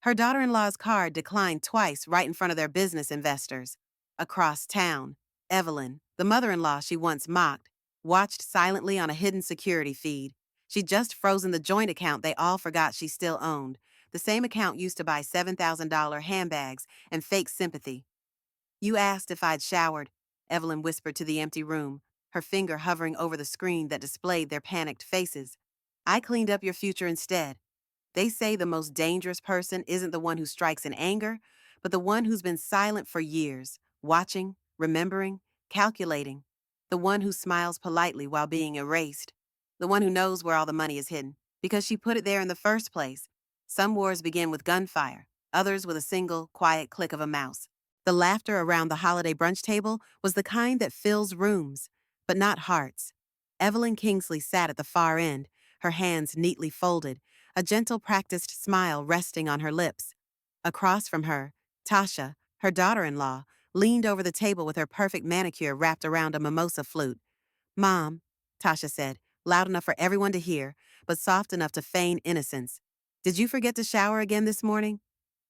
Her daughter-in-law's card declined twice right in front of their business investors. Across town, Evelyn, the mother-in-law she once mocked, watched silently on a hidden security feed. She'd just frozen the joint account they all forgot she still owned, the same account used to buy $7,000 handbags and fake sympathy. You asked if I'd showered, Evelyn whispered to the empty room, her finger hovering over the screen that displayed their panicked faces. I cleaned up your future instead. They say the most dangerous person isn't the one who strikes in anger, but the one who's been silent for years, watching, remembering, calculating. The one who smiles politely while being erased. The one who knows where all the money is hidden, because she put it there in the first place. Some wars begin with gunfire, others with a single, quiet click of a mouse. The laughter around the holiday brunch table was the kind that fills rooms, but not hearts. Evelyn Kingsley sat at the far end, her hands neatly folded, a gentle practiced smile resting on her lips. Across from her, Tasha, her daughter-in-law, leaned over the table with her perfect manicure wrapped around a mimosa flute. Mom, Tasha said, loud enough for everyone to hear, but soft enough to feign innocence. Did you forget to shower again this morning?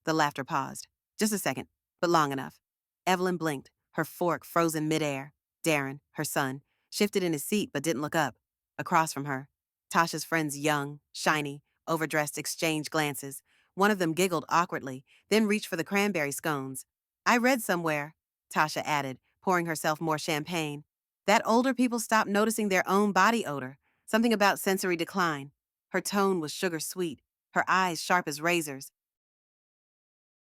The laughter paused. Just a second, but long enough. Evelyn blinked, her fork frozen midair. Darren, her son, shifted in his seat but didn't look up. Across from her, Tasha's friends, young, shiny, overdressed, exchanged glances. One of them giggled awkwardly, then reached for the cranberry scones. I read somewhere, Tasha added, pouring herself more champagne, that older people stop noticing their own body odor, something about sensory decline. Her tone was sugar sweet, her eyes sharp as razors.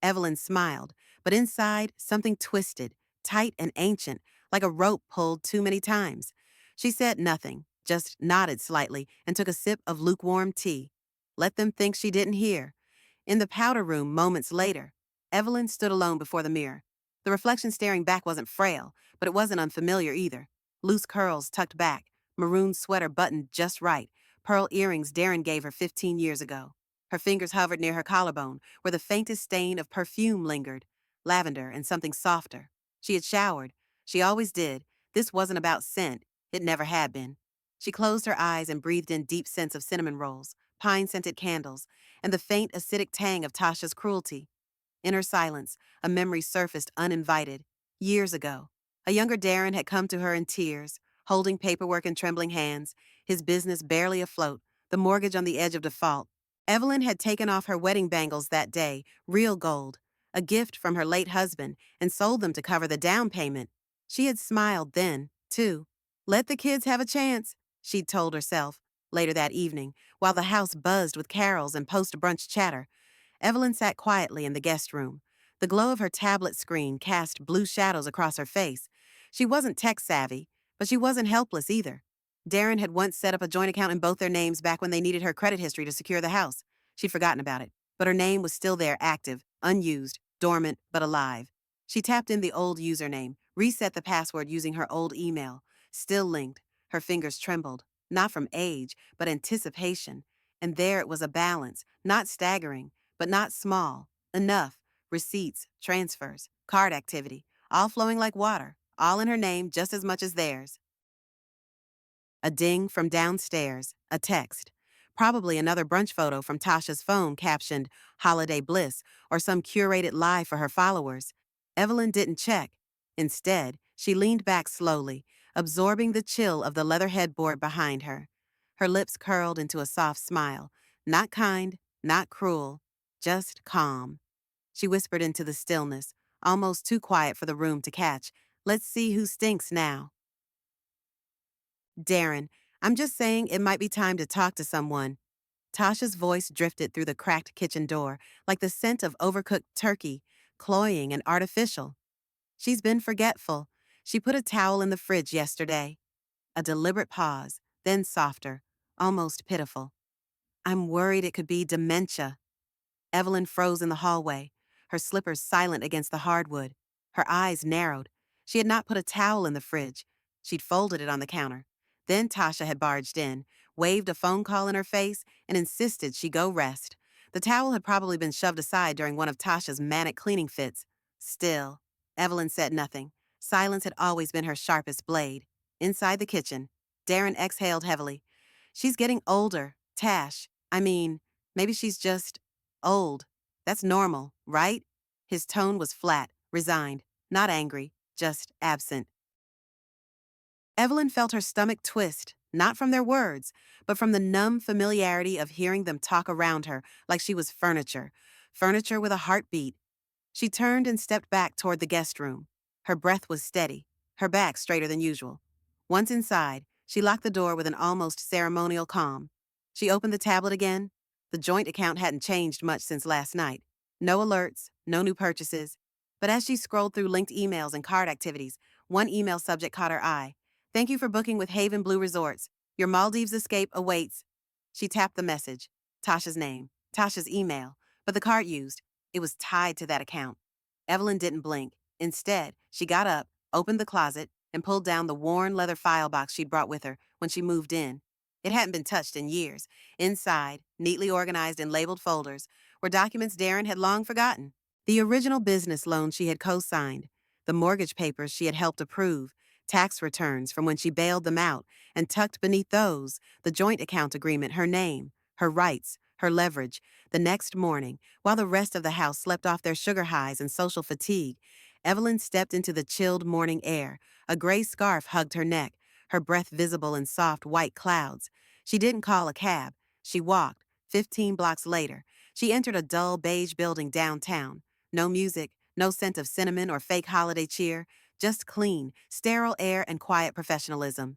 Evelyn smiled, but inside, something twisted, tight and ancient, like a rope pulled too many times. She said nothing, just nodded slightly and took a sip of lukewarm tea. Let them think she didn't hear. In the powder room moments later, Evelyn stood alone before the mirror. The reflection staring back wasn't frail, but it wasn't unfamiliar either. Loose curls tucked back, maroon sweater buttoned just right, pearl earrings Darren gave her 15 years ago. Her fingers hovered near her collarbone, where the faintest stain of perfume lingered, lavender and something softer. She had showered. She always did. This wasn't about scent. It never had been. She closed her eyes and breathed in deep scents of cinnamon rolls, pine-scented candles, and the faint acidic tang of Tasha's cruelty. In her silence, a memory surfaced uninvited. Years ago, a younger Darren had come to her in tears, holding paperwork in trembling hands, his business barely afloat, the mortgage on the edge of default. Evelyn had taken off her wedding bangles that day, real gold, a gift from her late husband, and sold them to cover the down payment. She had smiled then, too. Let the kids have a chance, she'd told herself. Later that evening, while the house buzzed with carols and post-brunch chatter, Evelyn sat quietly in the guest room. The glow of her tablet screen cast blue shadows across her face. She wasn't tech-savvy, but she wasn't helpless either. Darren had once set up a joint account in both their names back when they needed her credit history to secure the house. She'd forgotten about it, but her name was still there, active, unused, dormant, but alive. She tapped in the old username, reset the password using her old email. Still linked. Her fingers trembled, not from age, but anticipation. And there it was, a balance, not staggering, but not small. Enough. Receipts, transfers, card activity, all flowing like water, all in her name just as much as theirs. A ding from downstairs, a text. Probably another brunch photo from Tasha's phone captioned Holiday Bliss or some curated lie for her followers. Evelyn didn't check. Instead, she leaned back slowly, absorbing the chill of the leather headboard behind her. Her lips curled into a soft smile. Not kind, not cruel, just calm. She whispered into the stillness, almost too quiet for the room to catch. Let's see who stinks now. Darren, I'm just saying it might be time to talk to someone. Tasha's voice drifted through the cracked kitchen door, like the scent of overcooked turkey, cloying and artificial. She's been forgetful. She put a towel in the fridge yesterday. A deliberate pause, then softer, almost pitiful. I'm worried it could be dementia. Evelyn froze in the hallway, her slippers silent against the hardwood. Her eyes narrowed. She had not put a towel in the fridge. She'd folded it on the counter. Then Tasha had barged in, waved a phone call in her face, and insisted she go rest. The towel had probably been shoved aside during one of Tasha's manic cleaning fits. Still, Evelyn said nothing. Silence had always been her sharpest blade. Inside the kitchen, Darren exhaled heavily. She's getting older, Tash. I mean, maybe she's just old. That's normal, right? His tone was flat, resigned, not angry, just absent. Evelyn felt her stomach twist, not from their words, but from the numb familiarity of hearing them talk around her like she was furniture, furniture with a heartbeat. She turned and stepped back toward the guest room. Her breath was steady, her back straighter than usual. Once inside, she locked the door with an almost ceremonial calm. She opened the tablet again. The joint account hadn't changed much since last night. No alerts, no new purchases. But as she scrolled through linked emails and card activities, one email subject caught her eye. Thank you for booking with Haven Blue Resorts. Your Maldives escape awaits. She tapped the message. Tasha's name, Tasha's email, but the card used, it was tied to that account. Evelyn didn't blink. Instead, she got up, opened the closet, and pulled down the worn leather file box she'd brought with her when she moved in. It hadn't been touched in years. Inside, neatly organized in labeled folders, were documents Darren had long forgotten. The original business loan she had co-signed, the mortgage papers she had helped approve, tax returns from when she bailed them out, and tucked beneath those, the joint account agreement, her name, her rights, her leverage. The next morning, while the rest of the house slept off their sugar highs and social fatigue, Evelyn stepped into the chilled morning air. A gray scarf hugged her neck, her breath visible in soft white clouds. She didn't call a cab. She walked. 15 blocks later, she entered a dull beige building downtown. No music, no scent of cinnamon or fake holiday cheer, just clean, sterile air and quiet professionalism.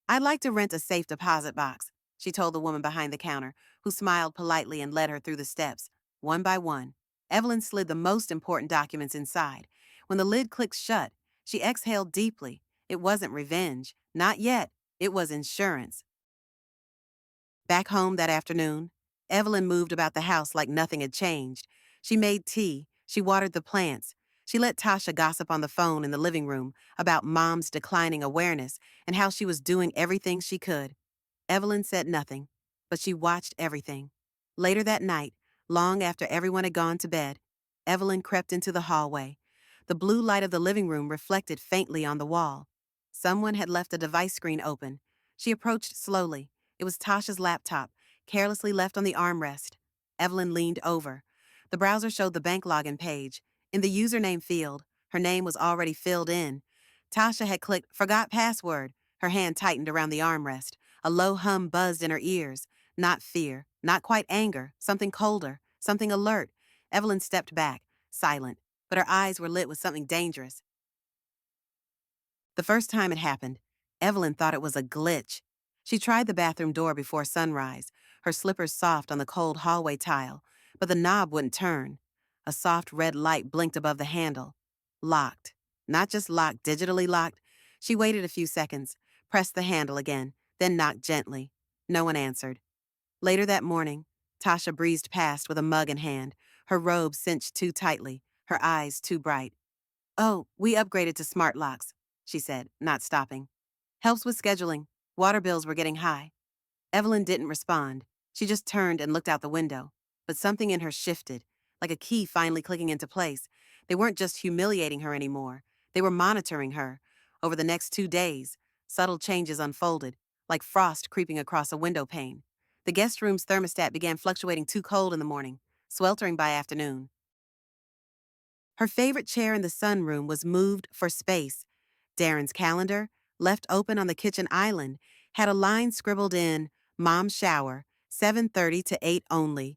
I'd like to rent a safe deposit box, she told the woman behind the counter, who smiled politely and led her through the steps. One by one, Evelyn slid the most important documents inside. When the lid clicked shut, she exhaled deeply. It wasn't revenge. Not yet. It was insurance. Back home that afternoon, Evelyn moved about the house like nothing had changed. She made tea. She watered the plants. She let Tasha gossip on the phone in the living room about Mom's declining awareness and how she was doing everything she could. Evelyn said nothing, but she watched everything. Later that night, long after everyone had gone to bed, Evelyn crept into the hallway. The blue light of the living room reflected faintly on the wall. Someone had left a device screen open. She approached slowly. It was Tasha's laptop, carelessly left on the armrest. Evelyn leaned over. The browser showed the bank login page. In the username field, her name was already filled in. Tasha had clicked Forgot Password. Her hand tightened around the armrest. A low hum buzzed in her ears. Not fear, not quite anger, something colder, something alert. Evelyn stepped back, silent, but her eyes were lit with something dangerous. The first time it happened, Evelyn thought it was a glitch. She tried the bathroom door before sunrise, her slippers soft on the cold hallway tile, but the knob wouldn't turn. A soft red light blinked above the handle. Locked. Not just locked, digitally locked. She waited a few seconds, pressed the handle again, then knocked gently. No one answered. Later that morning, Tasha breezed past with a mug in hand, her robe cinched too tightly, her eyes too bright. Oh, we upgraded to smart locks, she said, not stopping. Helps with scheduling. Water bills were getting high. Evelyn didn't respond. She just turned and looked out the window. But something in her shifted, like a key finally clicking into place. They weren't just humiliating her anymore. They were monitoring her. Over the next 2 days, subtle changes unfolded, like frost creeping across a window pane. The guest room's thermostat began fluctuating too cold in the morning, sweltering by afternoon. Her favorite chair in the sunroom was moved for space. Darren's calendar, left open on the kitchen island, had a line scribbled in, Mom's shower, 7:30 to 8 only.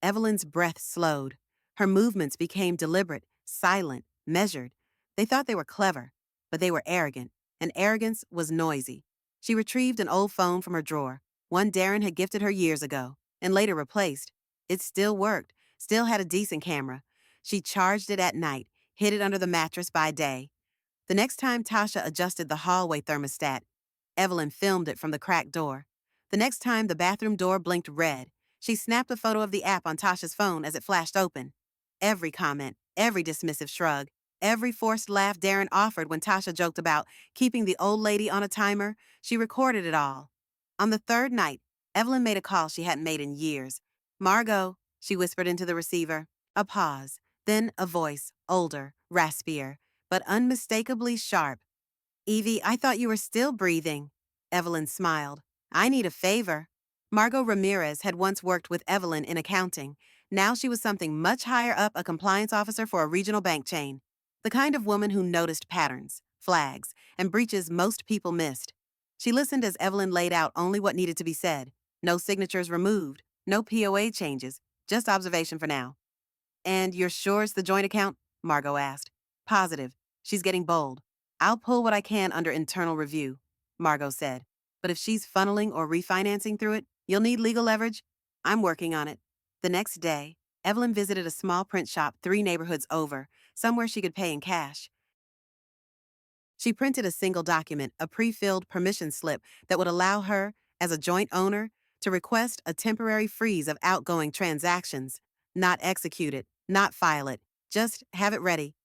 Evelyn's breath slowed. Her movements became deliberate, silent, measured. They thought they were clever, but they were arrogant, and arrogance was noisy. She retrieved an old phone from her drawer, one Darren had gifted her years ago, and later replaced. It still worked, still had a decent camera. She charged it at night, hid it under the mattress by day. The next time Tasha adjusted the hallway thermostat, Evelyn filmed it from the cracked door. The next time the bathroom door blinked red, she snapped a photo of the app on Tasha's phone as it flashed open. Every comment, every dismissive shrug, every forced laugh Darren offered when Tasha joked about keeping the old lady on a timer, she recorded it all. On the third night, Evelyn made a call she hadn't made in years. Margot, she whispered into the receiver. A pause, then a voice, older, raspier, but unmistakably sharp. Evie, I thought you were still breathing. Evelyn smiled. I need a favor. Margot Ramirez had once worked with Evelyn in accounting. Now she was something much higher up, a compliance officer for a regional bank chain. The kind of woman who noticed patterns, flags, and breaches most people missed. She listened as Evelyn laid out only what needed to be said. No signatures removed, no POA changes, just observation for now. And you're sure it's the joint account? Margot asked. Positive. She's getting bold. I'll pull what I can under internal review, Margot said. But if she's funneling or refinancing through it, you'll need legal leverage. I'm working on it. The next day, Evelyn visited a small print shop 3 neighborhoods over, somewhere she could pay in cash. She printed a single document, a pre-filled permission slip that would allow her, as a joint owner, to request a temporary freeze of outgoing transactions. Not execute it, not file it, just have it ready.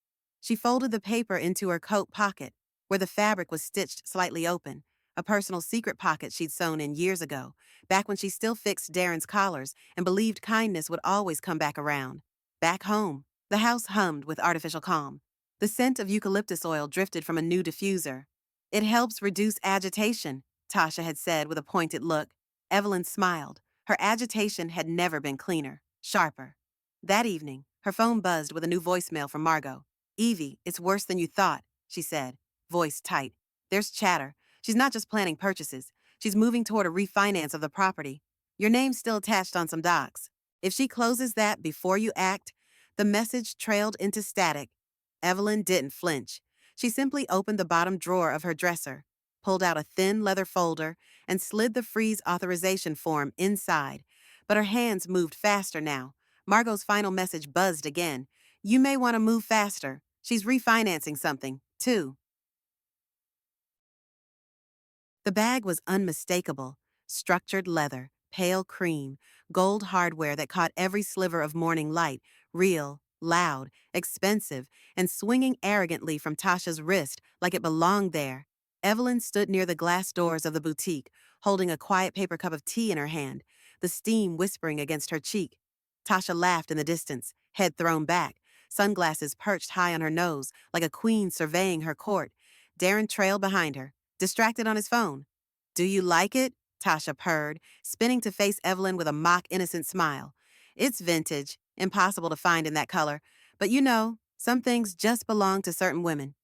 She folded the paper into her coat pocket, where the fabric was stitched slightly open, a personal secret pocket she'd sewn in years ago, back when she still fixed Darren's collars and believed kindness would always come back around. Back home, the house hummed with artificial calm. The scent of eucalyptus oil drifted from a new diffuser. It helps reduce agitation, Tasha had said with a pointed look. Evelyn smiled. Her agitation had never been cleaner, sharper. That evening, her phone buzzed with a new voicemail from Margot. Evie, it's worse than you thought, she said, voice tight. There's chatter. She's not just planning purchases. She's moving toward a refinance of the property. Your name's still attached on some docs. If she closes that before you act, the message trailed into static. Evelyn didn't flinch. She simply opened the bottom drawer of her dresser, pulled out a thin leather folder, and slid the freeze authorization form inside. But her hands moved faster now. Margot's final message buzzed again. You may want to move faster. She's refinancing something, too. The bag was unmistakable. Structured leather, pale cream, gold hardware that caught every sliver of morning light, real, loud, expensive, and swinging arrogantly from Tasha's wrist like it belonged there. Evelyn stood near the glass doors of the boutique, holding a quiet paper cup of tea in her hand, the steam whispering against her cheek. Tasha laughed in the distance, head thrown back, sunglasses perched high on her nose like a queen surveying her court. Darren trailed behind her, distracted on his phone. Do you like it? Tasha purred, spinning to face Evelyn with a mock innocent smile. It's vintage, impossible to find in that color, but you know, some things just belong to certain women.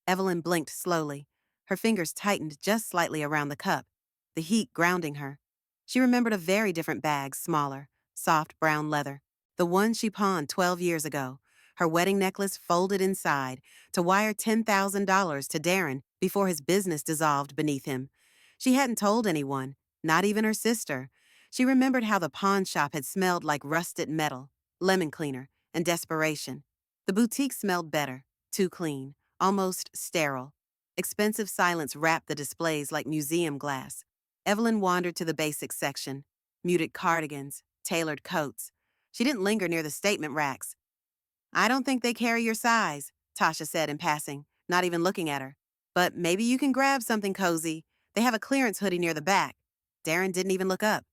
Evelyn blinked slowly. Her fingers tightened just slightly around the cup, the heat grounding her. She remembered a very different bag, smaller, soft brown leather, the one she pawned 12 years ago, her wedding necklace folded inside, to wire $10,000 to Darren before his business dissolved beneath him. She hadn't told anyone, not even her sister. She remembered how the pawn shop had smelled like rusted metal, lemon cleaner, and desperation. The boutique smelled better, too clean, almost sterile. Expensive silence wrapped the displays like museum glass. Evelyn wandered to the basics section, muted cardigans, tailored coats. She didn't linger near the statement racks. I don't think they carry your size, Tasha said in passing, not even looking at her. But maybe you can grab something cozy. They have a clearance hoodie near the back. Darren didn't even look up.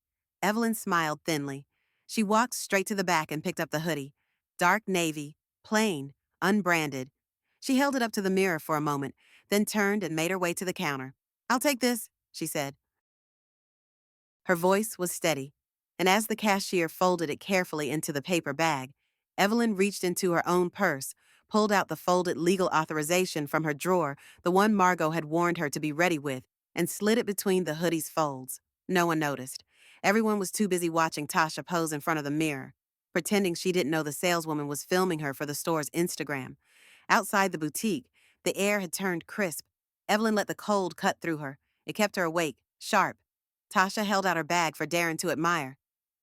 Evelyn smiled thinly. She walked straight to the back and picked up the hoodie. Dark navy, plain, unbranded. She held it up to the mirror for a moment, then turned and made her way to the counter. I'll take this, she said. Her voice was steady, and as the cashier folded it carefully into the paper bag, Evelyn reached into her own purse, pulled out the folded legal authorization from her drawer, the one Margot had warned her to be ready with, and slid it between the hoodie's folds. No one noticed. Everyone was too busy watching Tasha pose in front of the mirror, pretending she didn't know the saleswoman was filming her for the store's Instagram. Outside the boutique, the air had turned crisp. Evelyn let the cold cut through her. It kept her awake, sharp. Tasha held out her bag for Darren to admire.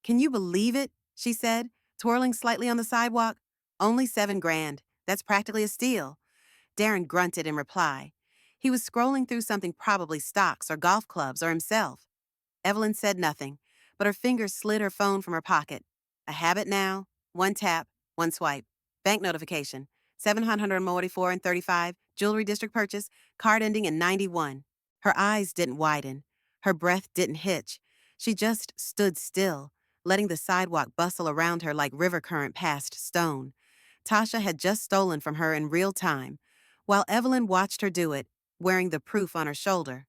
Can you believe it? She said, twirling slightly on the sidewalk. Only $7,000. That's practically a steal. Darren grunted in reply. He was scrolling through something, probably stocks or golf clubs or himself. Evelyn said nothing, but her fingers slid her phone from her pocket. A habit now. One tap, one swipe. Bank notification. 744 and 35, jewelry district purchase, card ending in 91. Her eyes didn't widen. Her breath didn't hitch. She just stood still, letting the sidewalk bustle around her like river current past stone. Tasha had just stolen from her in real time, while Evelyn watched her do it, wearing the proof on her shoulder.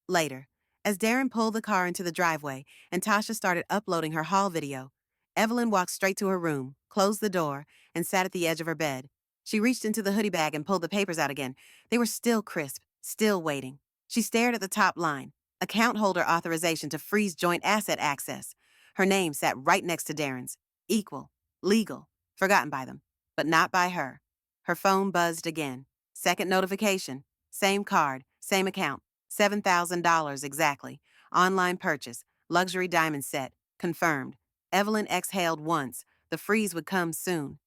Later, as Darren pulled the car into the driveway and Tasha started uploading her haul video, Evelyn walked straight to her room, closed the door, and sat at the edge of her bed. She reached into the hoodie bag and pulled the papers out again. They were still crisp, still waiting. She stared at the top line, account holder authorization to freeze joint asset access. Her name sat right next to Darren's. Equal, legal, forgotten by them, but not by her. Her phone buzzed again. Second notification. Same card, same account. $7,000 exactly. Online purchase. Luxury diamond set. Confirmed. Evelyn exhaled once. The freeze would come soon.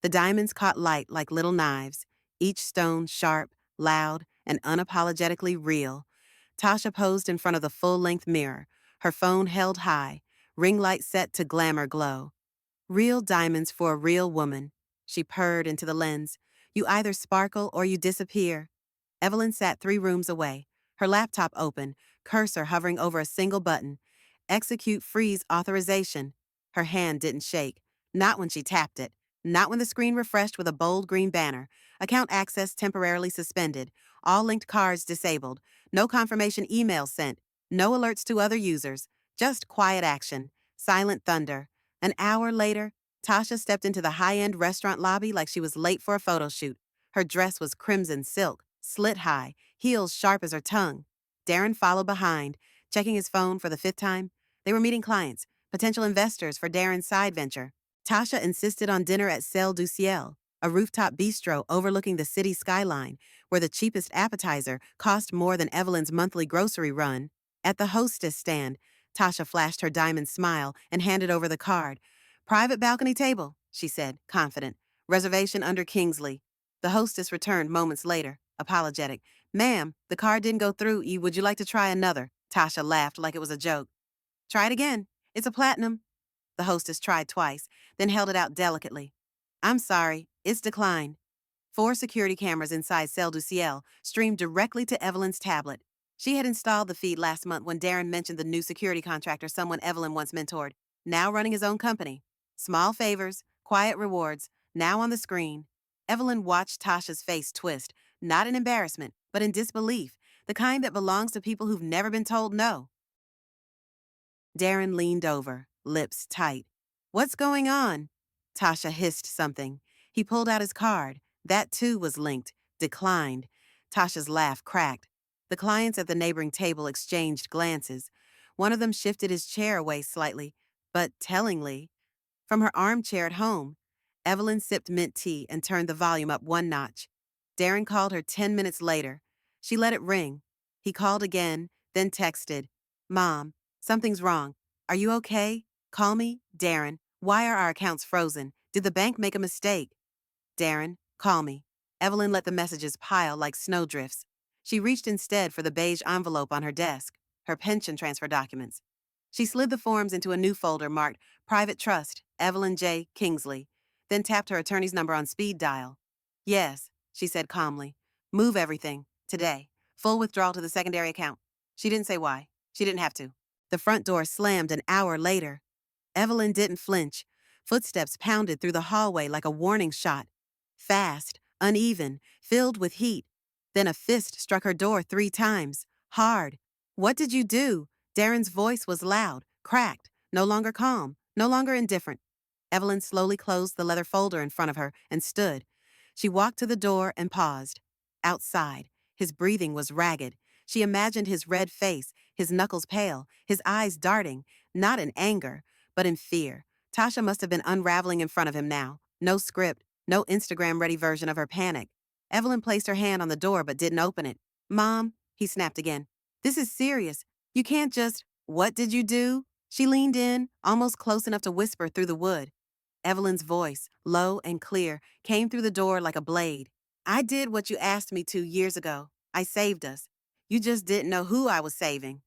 The diamonds caught light like little knives, each stone sharp, loud, and unapologetically real. Tasha posed in front of the full-length mirror, her phone held high, ring light set to glamour glow. Real diamonds for a real woman. She purred into the lens. You either sparkle or you disappear. Evelyn sat 3 rooms away, her laptop open, cursor hovering over a single button. Execute freeze authorization. Her hand didn't shake. Not when she tapped it. Not when the screen refreshed with a bold green banner. Account access temporarily suspended. All linked cards disabled. No confirmation emails sent. No alerts to other users. Just quiet action. Silent thunder. An hour later, Tasha stepped into the high-end restaurant lobby like she was late for a photo shoot. Her dress was crimson silk, slit high, heels sharp as her tongue. Darren followed behind, checking his phone for the 5th time. They were meeting clients, potential investors for Darren's side venture. Tasha insisted on dinner at Celle du Ciel, a rooftop bistro overlooking the city skyline, where the cheapest appetizer cost more than Evelyn's monthly grocery run. At the hostess stand, Tasha flashed her diamond smile and handed over the card. Private balcony table, she said, confident. Reservation under Kingsley. The hostess returned moments later, apologetic. Ma'am, the card didn't go through. Would you like to try another? Tasha laughed like it was a joke. Try it again. It's a platinum. The hostess tried twice, then held it out delicately. I'm sorry, it's declined. 4 security cameras inside Celle du Ciel streamed directly to Evelyn's tablet. She had installed the feed last month when Darren mentioned the new security contractor someone Evelyn once mentored, now running his own company. Small favors, quiet rewards, now on the screen. Evelyn watched Tasha's face twist, not in embarrassment, but in disbelief, the kind that belongs to people who've never been told no. Darren leaned over, lips tight. What's going on? Tasha hissed something. He pulled out his card. That too was linked, declined. Tasha's laugh cracked. The clients at the neighboring table exchanged glances. One of them shifted his chair away slightly, but tellingly. From her armchair at home, Evelyn sipped mint tea and turned the volume up 1 notch. Darren called her 10 minutes later. She let it ring. He called again, then texted, Mom, something's wrong. Are you okay? Call me, Darren. Why are our accounts frozen? Did the bank make a mistake? Darren, call me. Evelyn let the messages pile like snowdrifts. She reached instead for the beige envelope on her desk, her pension transfer documents. She slid the forms into a new folder marked Private Trust, Evelyn J. Kingsley, then tapped her attorney's number on speed dial. Yes, she said calmly. Move everything, today. Full withdrawal to the secondary account. She didn't say why. She didn't have to. The front door slammed an hour later. Evelyn didn't flinch. Footsteps pounded through the hallway like a warning shot. Fast, uneven, filled with heat. Then a fist struck her door 3 times. Hard. What did you do? Darren's voice was loud, cracked, no longer calm, no longer indifferent. Evelyn slowly closed the leather folder in front of her and stood. She walked to the door and paused. Outside, his breathing was ragged. She imagined his red face, his knuckles pale, his eyes darting, not in anger, but in fear. Tasha must have been unraveling in front of him now. No script, no Instagram-ready version of her panic. Evelyn placed her hand on the door but didn't open it. Mom, he snapped again. This is serious. You can't just, what did you do? She leaned in, almost close enough to whisper through the wood. Evelyn's voice, low and clear, came through the door like a blade. I did what you asked me to years ago. I saved us. You just didn't know who I was saving.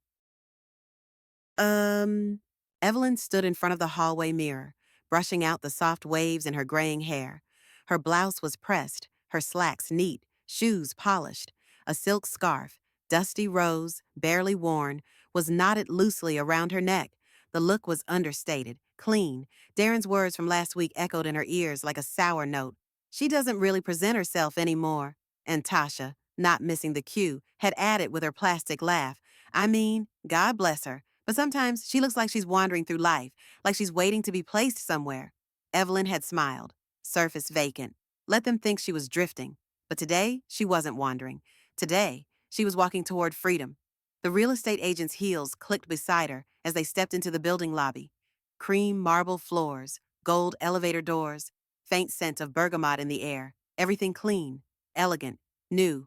Evelyn stood in front of the hallway mirror, brushing out the soft waves in her graying hair. Her blouse was pressed, her slacks neat, shoes polished. A silk scarf, dusty rose, barely worn, was knotted loosely around her neck. The look was understated, clean. Darren's words from last week echoed in her ears like a sour note. She doesn't really present herself anymore. And Tasha, not missing the cue, had added with her plastic laugh. I mean, God bless her. But sometimes she looks like she's wandering through life, like she's waiting to be placed somewhere. Evelyn had smiled, surface vacant. Let them think she was drifting. But today, she wasn't wandering. Today, she was walking toward freedom. The real estate agent's heels clicked beside her as they stepped into the building lobby. Cream marble floors, gold elevator doors, faint scent of bergamot in the air. Everything clean, elegant, new.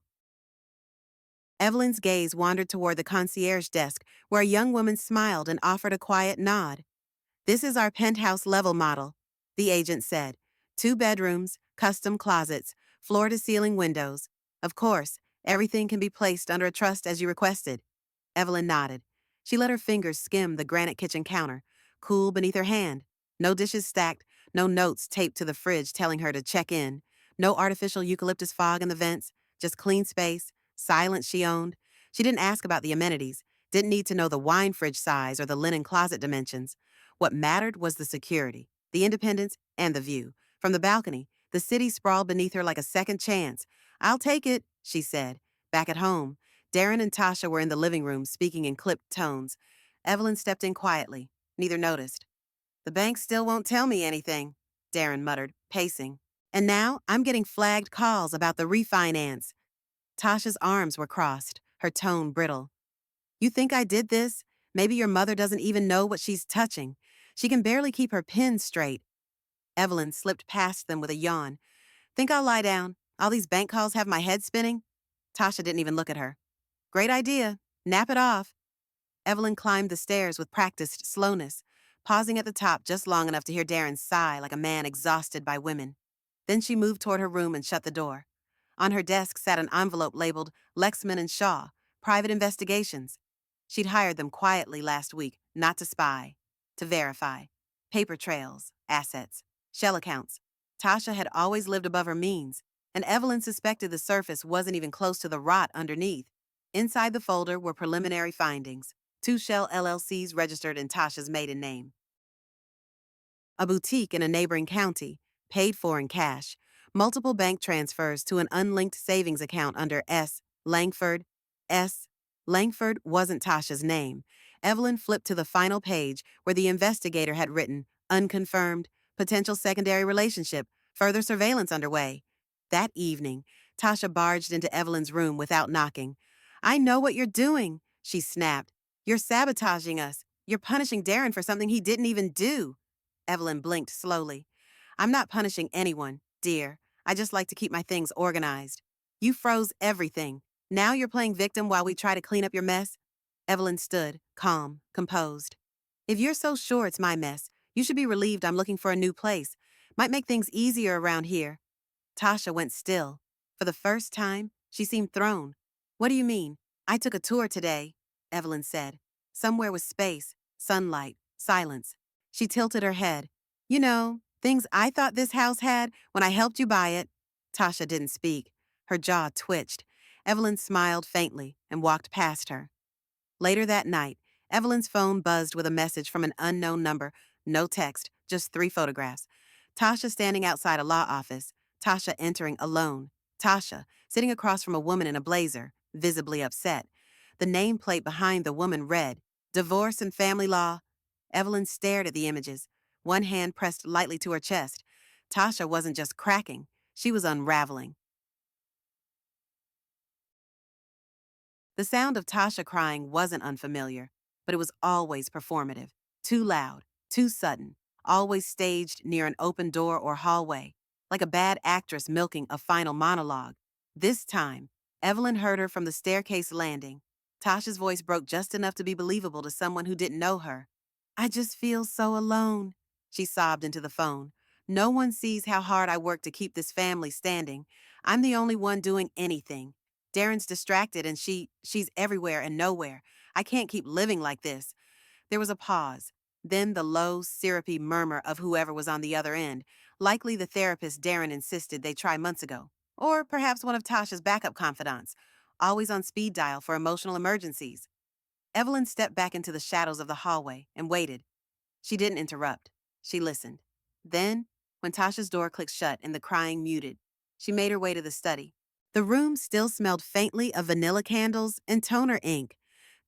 Evelyn's gaze wandered toward the concierge desk, where a young woman smiled and offered a quiet nod. "This is our penthouse level model," the agent said. "Two bedrooms, custom closets, floor to ceiling windows. Of course, everything can be placed under a trust as you requested." Evelyn nodded. She let her fingers skim the granite kitchen counter, cool beneath her hand. No dishes stacked, no notes taped to the fridge telling her to check in, no artificial eucalyptus fog in the vents, just clean space, silence she owned. She didn't ask about the amenities, didn't need to know the wine fridge size or the linen closet dimensions. What mattered was the security, the independence, and the view. From the balcony, the city sprawled beneath her like a second chance. "I'll take it," she said. Back at home, Darren and Tasha were in the living room speaking in clipped tones. Evelyn stepped in quietly. Neither noticed. "The bank still won't tell me anything," Darren muttered, pacing. "And now I'm getting flagged calls about the refinance." Tasha's arms were crossed, her tone brittle. "You think I did this? Maybe your mother doesn't even know what she's touching. She can barely keep her pin straight." Evelyn slipped past them with a yawn. "Think I'll lie down? All these bank calls have my head spinning?" Tasha didn't even look at her. "Great idea. Nap it off." Evelyn climbed the stairs with practiced slowness, pausing at the top just long enough to hear Darren sigh like a man exhausted by women. Then she moved toward her room and shut the door. On her desk sat an envelope labeled Lexman and Shaw, Private Investigations. She'd hired them quietly last week, not to spy, to verify. Paper trails, assets, shell accounts. Tasha had always lived above her means, and Evelyn suspected the surface wasn't even close to the rot underneath. Inside the folder were preliminary findings: two shell LLCs registered in Tasha's maiden name, a boutique in a neighboring county, paid for in cash, multiple bank transfers to an unlinked savings account under S. Langford. S. Langford wasn't Tasha's name. Evelyn flipped to the final page where the investigator had written, "Unconfirmed, potential secondary relationship, further surveillance underway." That evening, Tasha barged into Evelyn's room without knocking. "I know what you're doing," she snapped. "You're sabotaging us. You're punishing Darren for something he didn't even do." Evelyn blinked slowly. "I'm not punishing anyone, dear. I just like to keep my things organized. You froze everything. Now you're playing victim while we try to clean up your mess." Evelyn stood, calm, composed. "If you're so sure it's my mess, you should be relieved I'm looking for a new place. Might make things easier around here." Tasha went still. For the first time, she seemed thrown. "What do you mean? I took a tour today," Evelyn said. "Somewhere with space, sunlight, silence." She tilted her head. "You know, things I thought this house had when I helped you buy it." Tasha didn't speak. Her jaw twitched. Evelyn smiled faintly and walked past her. Later that night, Evelyn's phone buzzed with a message from an unknown number. No text, just 3 photographs. Tasha standing outside a law office. Tasha entering alone. Tasha sitting across from a woman in a blazer, visibly upset. The nameplate behind the woman read, "Divorce and Family Law." Evelyn stared at the images, one hand pressed lightly to her chest. Tasha wasn't just cracking, she was unraveling. The sound of Tasha crying wasn't unfamiliar, but it was always performative, too loud, too sudden, always staged near an open door or hallway, like a bad actress milking a final monologue. This time, Evelyn heard her from the staircase landing. Tasha's voice broke just enough to be believable to someone who didn't know her. "I just feel so alone," she sobbed into the phone. "No one sees how hard I work to keep this family standing. I'm the only one doing anything. Darren's distracted and she's everywhere and nowhere. I can't keep living like this." There was a pause, then the low, syrupy murmur of whoever was on the other end, likely the therapist Darren insisted they try months ago, or perhaps one of Tasha's backup confidants, always on speed dial for emotional emergencies. Evelyn stepped back into the shadows of the hallway and waited. She didn't interrupt. She listened. Then, when Tasha's door clicked shut and the crying muted, she made her way to the study. The room still smelled faintly of vanilla candles and toner ink.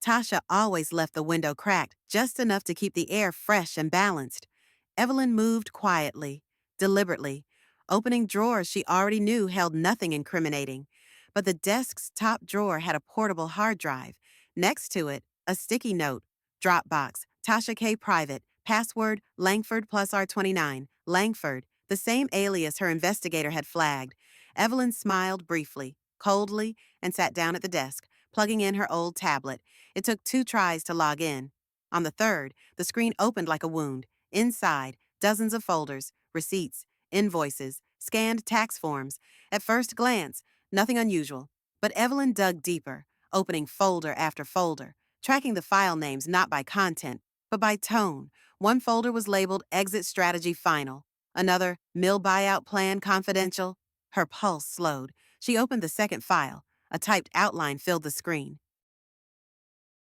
Tasha always left the window cracked, just enough to keep the air fresh and balanced. Evelyn moved quietly, deliberately, opening drawers she already knew held nothing incriminating. But the desk's top drawer had a portable hard drive. Next to it, a sticky note. Dropbox, Tasha K. Private, password Langford plus R29. Langford, the same alias her investigator had flagged. Evelyn smiled briefly, coldly, and sat down at the desk, plugging in her old tablet. It took 2 tries to log in. On the third, the screen opened like a wound. Inside, dozens of folders, receipts, invoices, scanned tax forms. At first glance, nothing unusual. But Evelyn dug deeper, opening folder after folder, tracking the file names not by content, but by tone. One folder was labeled Exit Strategy Final, another Mill Buyout Plan Confidential. Her pulse slowed. She opened the second file. A typed outline filled the screen.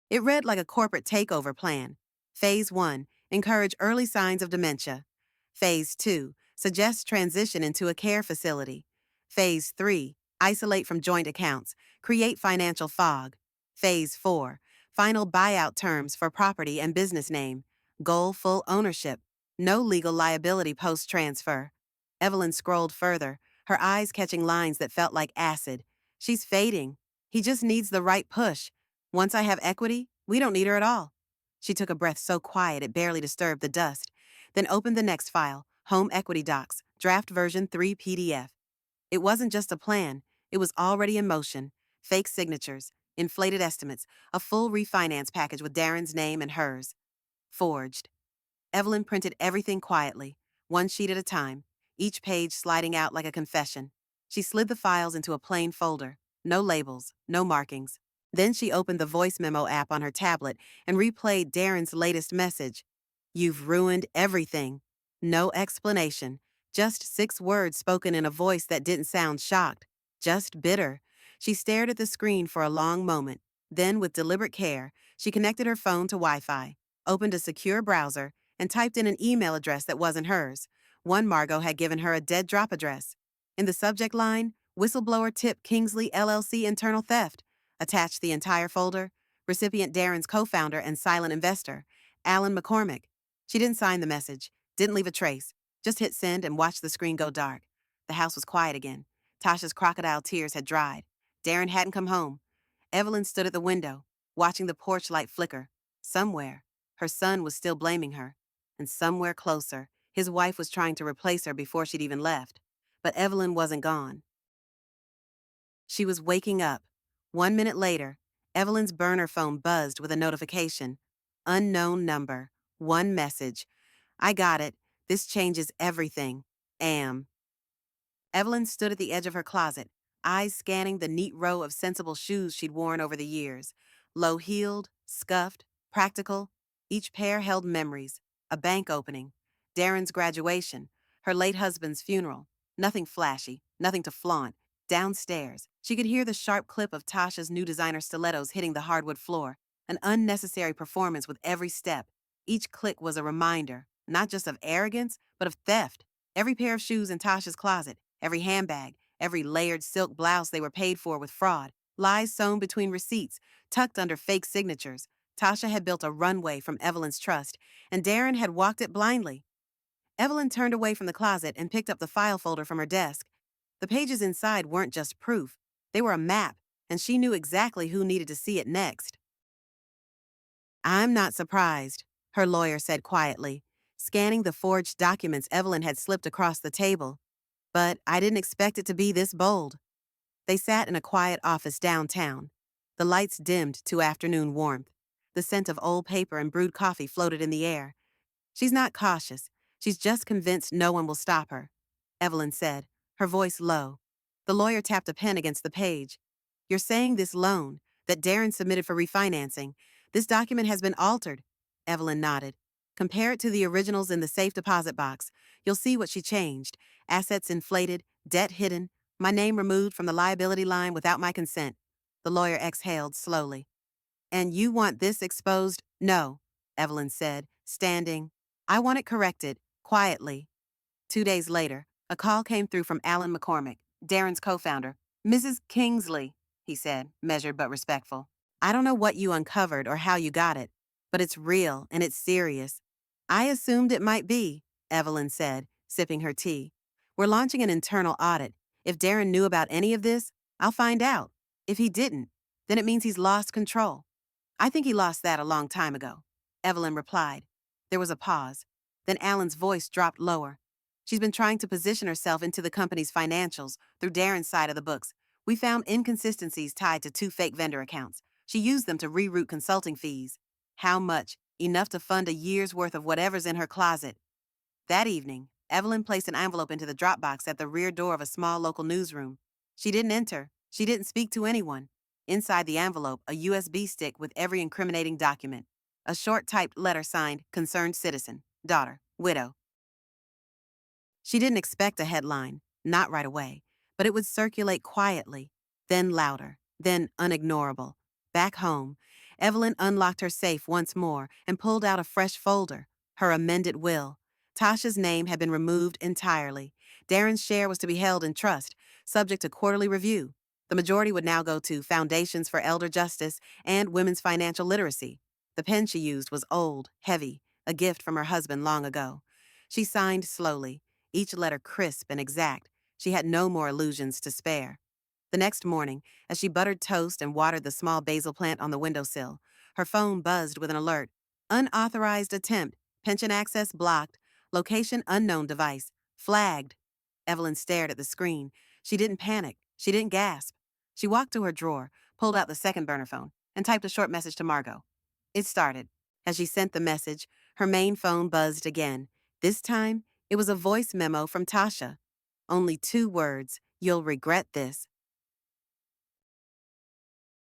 It read like a corporate takeover plan. Phase 1, encourage early signs of dementia. Phase 2, suggest transition into a care facility. Phase 3, isolate from joint accounts, create financial fog. Phase 4, final buyout terms for property and business name. Goal full ownership. No legal liability post-transfer. Evelyn scrolled further, her eyes catching lines that felt like acid. She's fading. He just needs the right push. Once I have equity, we don't need her at all. She took a breath so quiet it barely disturbed the dust, then opened the next file, Home Equity Docs, Draft Version 3 PDF. It wasn't just a plan, it was already in motion. Fake signatures, inflated estimates, a full refinance package with Darren's name and hers. Forged. Evelyn printed everything quietly, one sheet at a time, each page sliding out like a confession. She slid the files into a plain folder, no labels, no markings. Then she opened the voice memo app on her tablet and replayed Darren's latest message. You've ruined everything. No explanation, just 6 words spoken in a voice that didn't sound shocked, just bitter. She stared at the screen for a long moment. Then, with deliberate care, she connected her phone to Wi-Fi, opened a secure browser, and typed in an email address that wasn't hers. One Margot had given her a dead drop address. In the subject line, whistleblower tip Kingsley LLC internal theft. Attached the entire folder, recipient Darren's co-founder and silent investor, Alan McCormick. She didn't sign the message, didn't leave a trace, just hit send and watched the screen go dark. The house was quiet again. Tasha's crocodile tears had dried. Darren hadn't come home. Evelyn stood at the window, watching the porch light flicker. Somewhere, her son was still blaming her. And somewhere closer, his wife was trying to replace her before she'd even left. But Evelyn wasn't gone. She was waking up. 1 minute later, Evelyn's burner phone buzzed with a notification. Unknown number. One message. I got it. This changes everything. Am. Evelyn stood at the edge of her closet, eyes scanning the neat row of sensible shoes she'd worn over the years. Low-heeled, scuffed, practical. Each pair held memories. A bank opening. Darren's graduation. Her late husband's funeral. Nothing flashy, nothing to flaunt. Downstairs, she could hear the sharp clip of Tasha's new designer stilettos hitting the hardwood floor, an unnecessary performance with every step. Each click was a reminder, not just of arrogance, but of theft. Every pair of shoes in Tasha's closet, every handbag, every layered silk blouse they were paid for with fraud, lies sewn between receipts, tucked under fake signatures. Tasha had built a runway from Evelyn's trust, and Darren had walked it blindly. Evelyn turned away from the closet and picked up the file folder from her desk. The pages inside weren't just proof. They were a map, and she knew exactly who needed to see it next. I'm not surprised, her lawyer said quietly, scanning the forged documents Evelyn had slipped across the table. But I didn't expect it to be this bold. They sat in a quiet office downtown. The lights dimmed to afternoon warmth. The scent of old paper and brewed coffee floated in the air. She's not cautious. She's just convinced no one will stop her, Evelyn said, her voice low. The lawyer tapped a pen against the page. You're saying this loan, that Darren submitted for refinancing, this document has been altered. Evelyn nodded. Compare it to the originals in the safe deposit box. You'll see what she changed. Assets inflated, debt hidden, my name removed from the liability line without my consent. The lawyer exhaled slowly. And you want this exposed? No, Evelyn said, standing. I want it corrected, quietly. 2 days later, a call came through from Alan McCormick, Darren's co-founder. Mrs. Kingsley, he said, measured but respectful. I don't know what you uncovered or how you got it, but it's real and it's serious. I assumed it might be, Evelyn said, sipping her tea. We're launching an internal audit. If Darren knew about any of this, I'll find out. If he didn't, then it means he's lost control. I think he lost that a long time ago, Evelyn replied. There was a pause. Then Alan's voice dropped lower. She's been trying to position herself into the company's financials through Darren's side of the books. We found inconsistencies tied to 2 fake vendor accounts. She used them to reroute consulting fees. How much? Enough to fund a year's worth of whatever's in her closet. That evening, Evelyn placed an envelope into the drop box at the rear door of a small local newsroom. She didn't enter. She didn't speak to anyone. Inside the envelope, a USB stick with every incriminating document. A short typed letter signed, Concerned Citizen, Daughter, Widow. She didn't expect a headline, not right away, but it would circulate quietly, then louder, then unignorable. Back home, Evelyn unlocked her safe once more and pulled out a fresh folder, her amended will. Tasha's name had been removed entirely. Darren's share was to be held in trust, subject to quarterly review. The majority would now go to Foundations for Elder Justice and Women's Financial Literacy. The pen she used was old, heavy, a gift from her husband long ago. She signed slowly, each letter crisp and exact. She had no more illusions to spare. The next morning, as she buttered toast and watered the small basil plant on the windowsill, her phone buzzed with an alert. Unauthorized attempt, pension access blocked, location unknown device, flagged. Evelyn stared at the screen. She didn't panic. She didn't gasp. She walked to her drawer, pulled out the second burner phone, and typed a short message to Margot. It started. As she sent the message, her main phone buzzed again. This time, it was a voice memo from Tasha. Only 2 words. You'll regret this.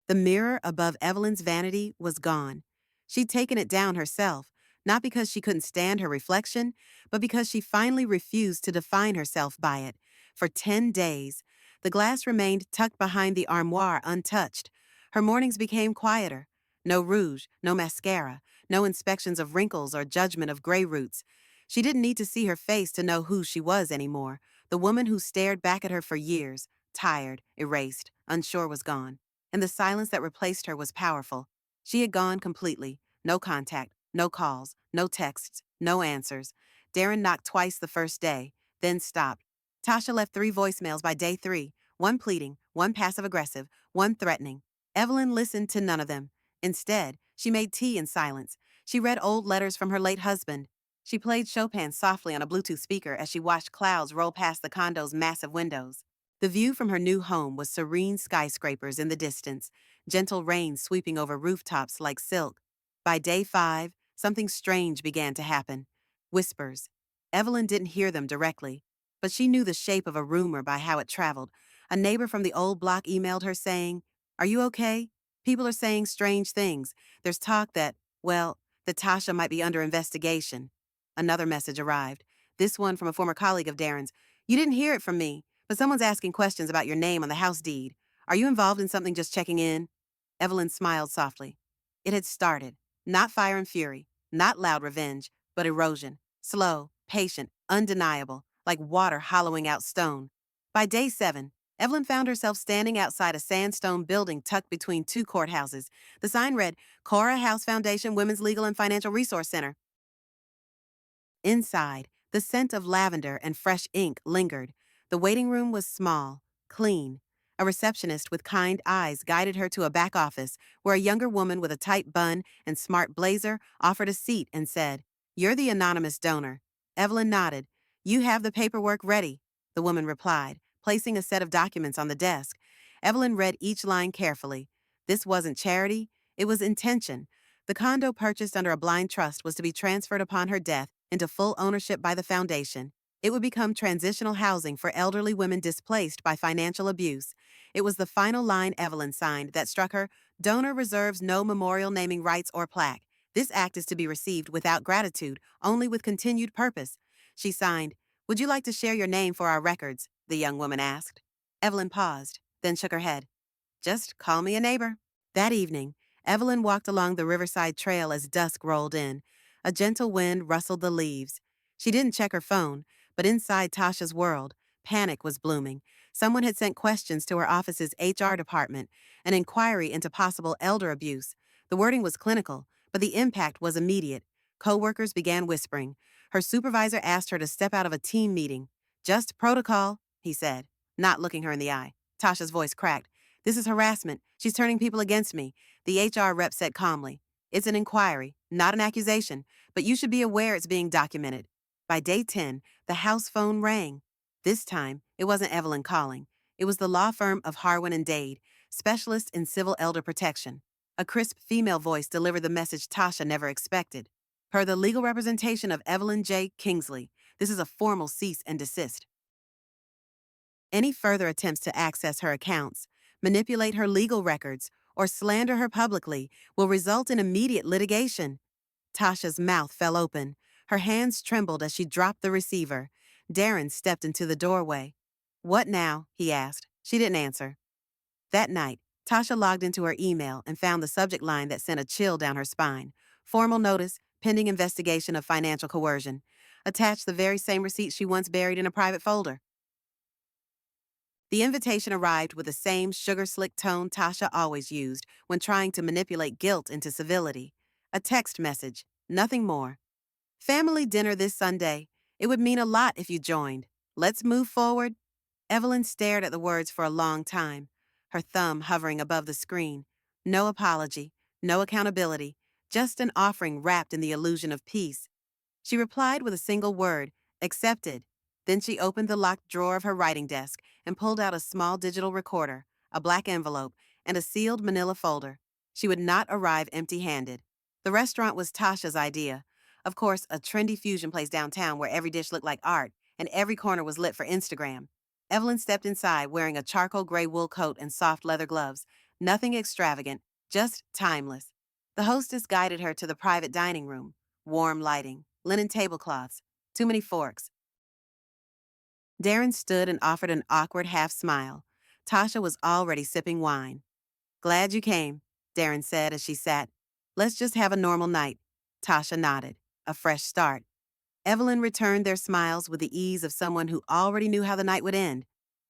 The mirror above Evelyn's vanity was gone. She'd taken it down herself, not because she couldn't stand her reflection, but because she finally refused to define herself by it. For 10 days, the glass remained tucked behind the armoire untouched. Her mornings became quieter. No rouge, no mascara, no inspections of wrinkles or judgment of gray roots. She didn't need to see her face to know who she was anymore. The woman who stared back at her for years, tired, erased, unsure, was gone. And the silence that replaced her was powerful. She had gone completely. No contact, no calls, no texts, no answers. Darren knocked twice the first day, then stopped. Tasha left 3 voicemails by day 3, one pleading, one passive-aggressive, one threatening. Evelyn listened to none of them. Instead, she made tea in silence. She read old letters from her late husband. She played Chopin softly on a Bluetooth speaker as she watched clouds roll past the condo's massive windows. The view from her new home was serene skyscrapers in the distance, gentle rain sweeping over rooftops like silk. By day 5, something strange began to happen. Whispers. Evelyn didn't hear them directly, but she knew the shape of a rumor by how it traveled. A neighbor from the old block emailed her saying, "Are you okay? People are saying strange things. There's talk that, well, that Tasha might be under investigation." Another message arrived, this one from a former colleague of Darren's. "You didn't hear it from me, but someone's asking questions about your name on the house deed. Are you involved in something, just checking in?" Evelyn smiled softly. It had started. Not fire and fury, not loud revenge, but erosion. Slow, patient, undeniable, like water hollowing out stone. By day 7, Evelyn found herself standing outside a sandstone building tucked between 2 courthouses. The sign read, Cora House Foundation Women's Legal and Financial Resource Center. Inside, the scent of lavender and fresh ink lingered. The waiting room was small, clean. A receptionist with kind eyes guided her to a back office where a younger woman with a tight bun and smart blazer offered a seat and said, "You're the anonymous donor." Evelyn nodded. "You have the paperwork ready," the woman replied, placing a set of documents on the desk. Evelyn read each line carefully. This wasn't charity, it was intention. The condo purchased under a blind trust was to be transferred upon her death into full ownership by the foundation. It would become transitional housing for elderly women displaced by financial abuse. It was the final line Evelyn signed that struck her. Donor reserves no memorial naming rights or plaque. This act is to be received without gratitude, only with continued purpose. She signed, "Would you like to share your name for our records?" the young woman asked. Evelyn paused, then shook her head. "Just call me a neighbor." That evening, Evelyn walked along the riverside trail as dusk rolled in. A gentle wind rustled the leaves. She didn't check her phone, but inside Tasha's world, Panic was blooming. Someone had sent questions to her office's HR department, an inquiry into possible elder abuse. The wording was clinical, but the impact was immediate. Coworkers began whispering. Her supervisor asked her to step out of a team meeting. Just protocol, he said, not looking her in the eye. Tasha's voice cracked. This is harassment. She's turning people against me. The HR rep said calmly. It's an inquiry, not an accusation, but you should be aware it's being documented. By day 10, the house phone rang. This time, it wasn't Evelyn calling. It was the law firm of Harwin and Dade, specialists in civil elder protection. A crisp female voice delivered the message Tasha never expected. Per the legal representation of Evelyn J. Kingsley, this is a formal cease and desist. Any further attempts to access her accounts, manipulate her legal records, or slander her publicly will result in immediate litigation. Tasha's mouth fell open. Her hands trembled as she dropped the receiver. Darren stepped into the doorway. What now? He asked. She didn't answer. That night, Tasha logged into her email and found the subject line that sent a chill down her spine. Formal notice, pending investigation of financial coercion. Attached the very same receipt she once buried in a private folder. The invitation arrived with the same sugar-slick tone Tasha always used when trying to manipulate guilt into civility. A text message, nothing more. Family dinner this Sunday. It would mean a lot if you joined. Let's move forward. Evelyn stared at the words for a long time, her thumb hovering above the screen. No apology, no accountability, just an offering wrapped in the illusion of peace. She replied with a single word, accepted. Then she opened the locked drawer of her writing desk and pulled out a small digital recorder, a black envelope, and a sealed manila folder. She would not arrive empty-handed. The restaurant was Tasha's idea. Of course, a trendy fusion place downtown where every dish looked like art and every corner was lit for Instagram. Evelyn stepped inside wearing a charcoal gray wool coat and soft leather gloves. Nothing extravagant, just timeless. The hostess guided her to the private dining room. Warm lighting, linen tablecloths, too many forks. Darren stood and offered an awkward half smile. Tasha was already sipping wine. Glad you came, Darren said as she sat. Let's just have a normal night. Tasha nodded. A fresh start. Evelyn returned their smiles with the ease of someone who already knew how the night would end.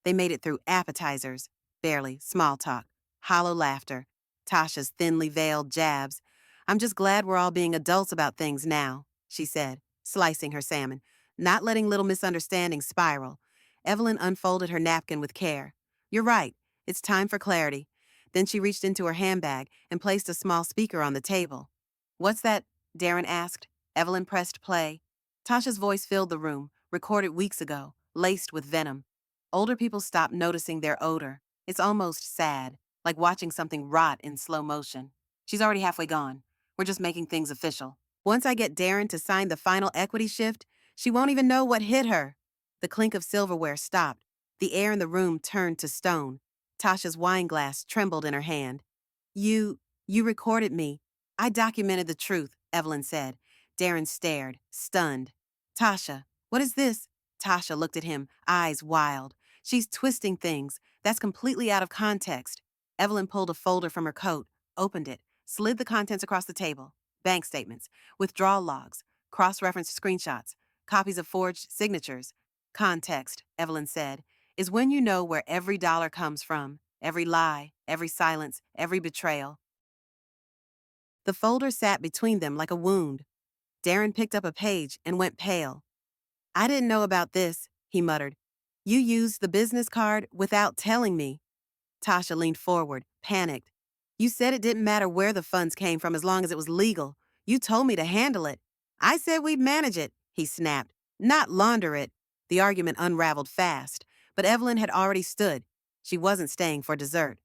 They made it through appetizers, barely, small talk, hollow laughter, Tasha's thinly veiled jabs. I'm just glad we're all being adults about things now, she said, slicing her salmon, not letting little misunderstandings spiral. Evelyn unfolded her napkin with care. You're right, it's time for clarity. Then she reached into her handbag and placed a small speaker on the table. What's that? Darren asked. Evelyn pressed play. Tasha's voice filled the room, recorded weeks ago, laced with venom. Older people stopped noticing their odor. It's almost sad, like watching something rot in slow motion. She's already halfway gone. We're just making things official. Once I get Darren to sign the final equity shift, she won't even know what hit her. The clink of silverware stopped. The air in the room turned to stone. Tasha's wine glass trembled in her hand. You recorded me. I documented the truth, Evelyn said. Darren stared, stunned. Tasha, what is this? Tasha looked at him, eyes wild. She's twisting things. That's completely out of context. Evelyn pulled a folder from her coat, opened it, slid the contents across the table. Bank statements, withdrawal logs, cross-referenced screenshots, copies of forged signatures. Context, Evelyn said, is when you know where every dollar comes from, every lie, every silence, every betrayal. The folder sat between them like a wound. Darren picked up a page and went pale. I didn't know about this, he muttered. You used the business card without telling me. Tasha leaned forward, panicked. You said it didn't matter where the funds came from as long as it was legal. You told me to handle it. I said we'd manage it, he snapped, not launder it. The argument unraveled fast, but Evelyn had already stood. She wasn't staying for dessert.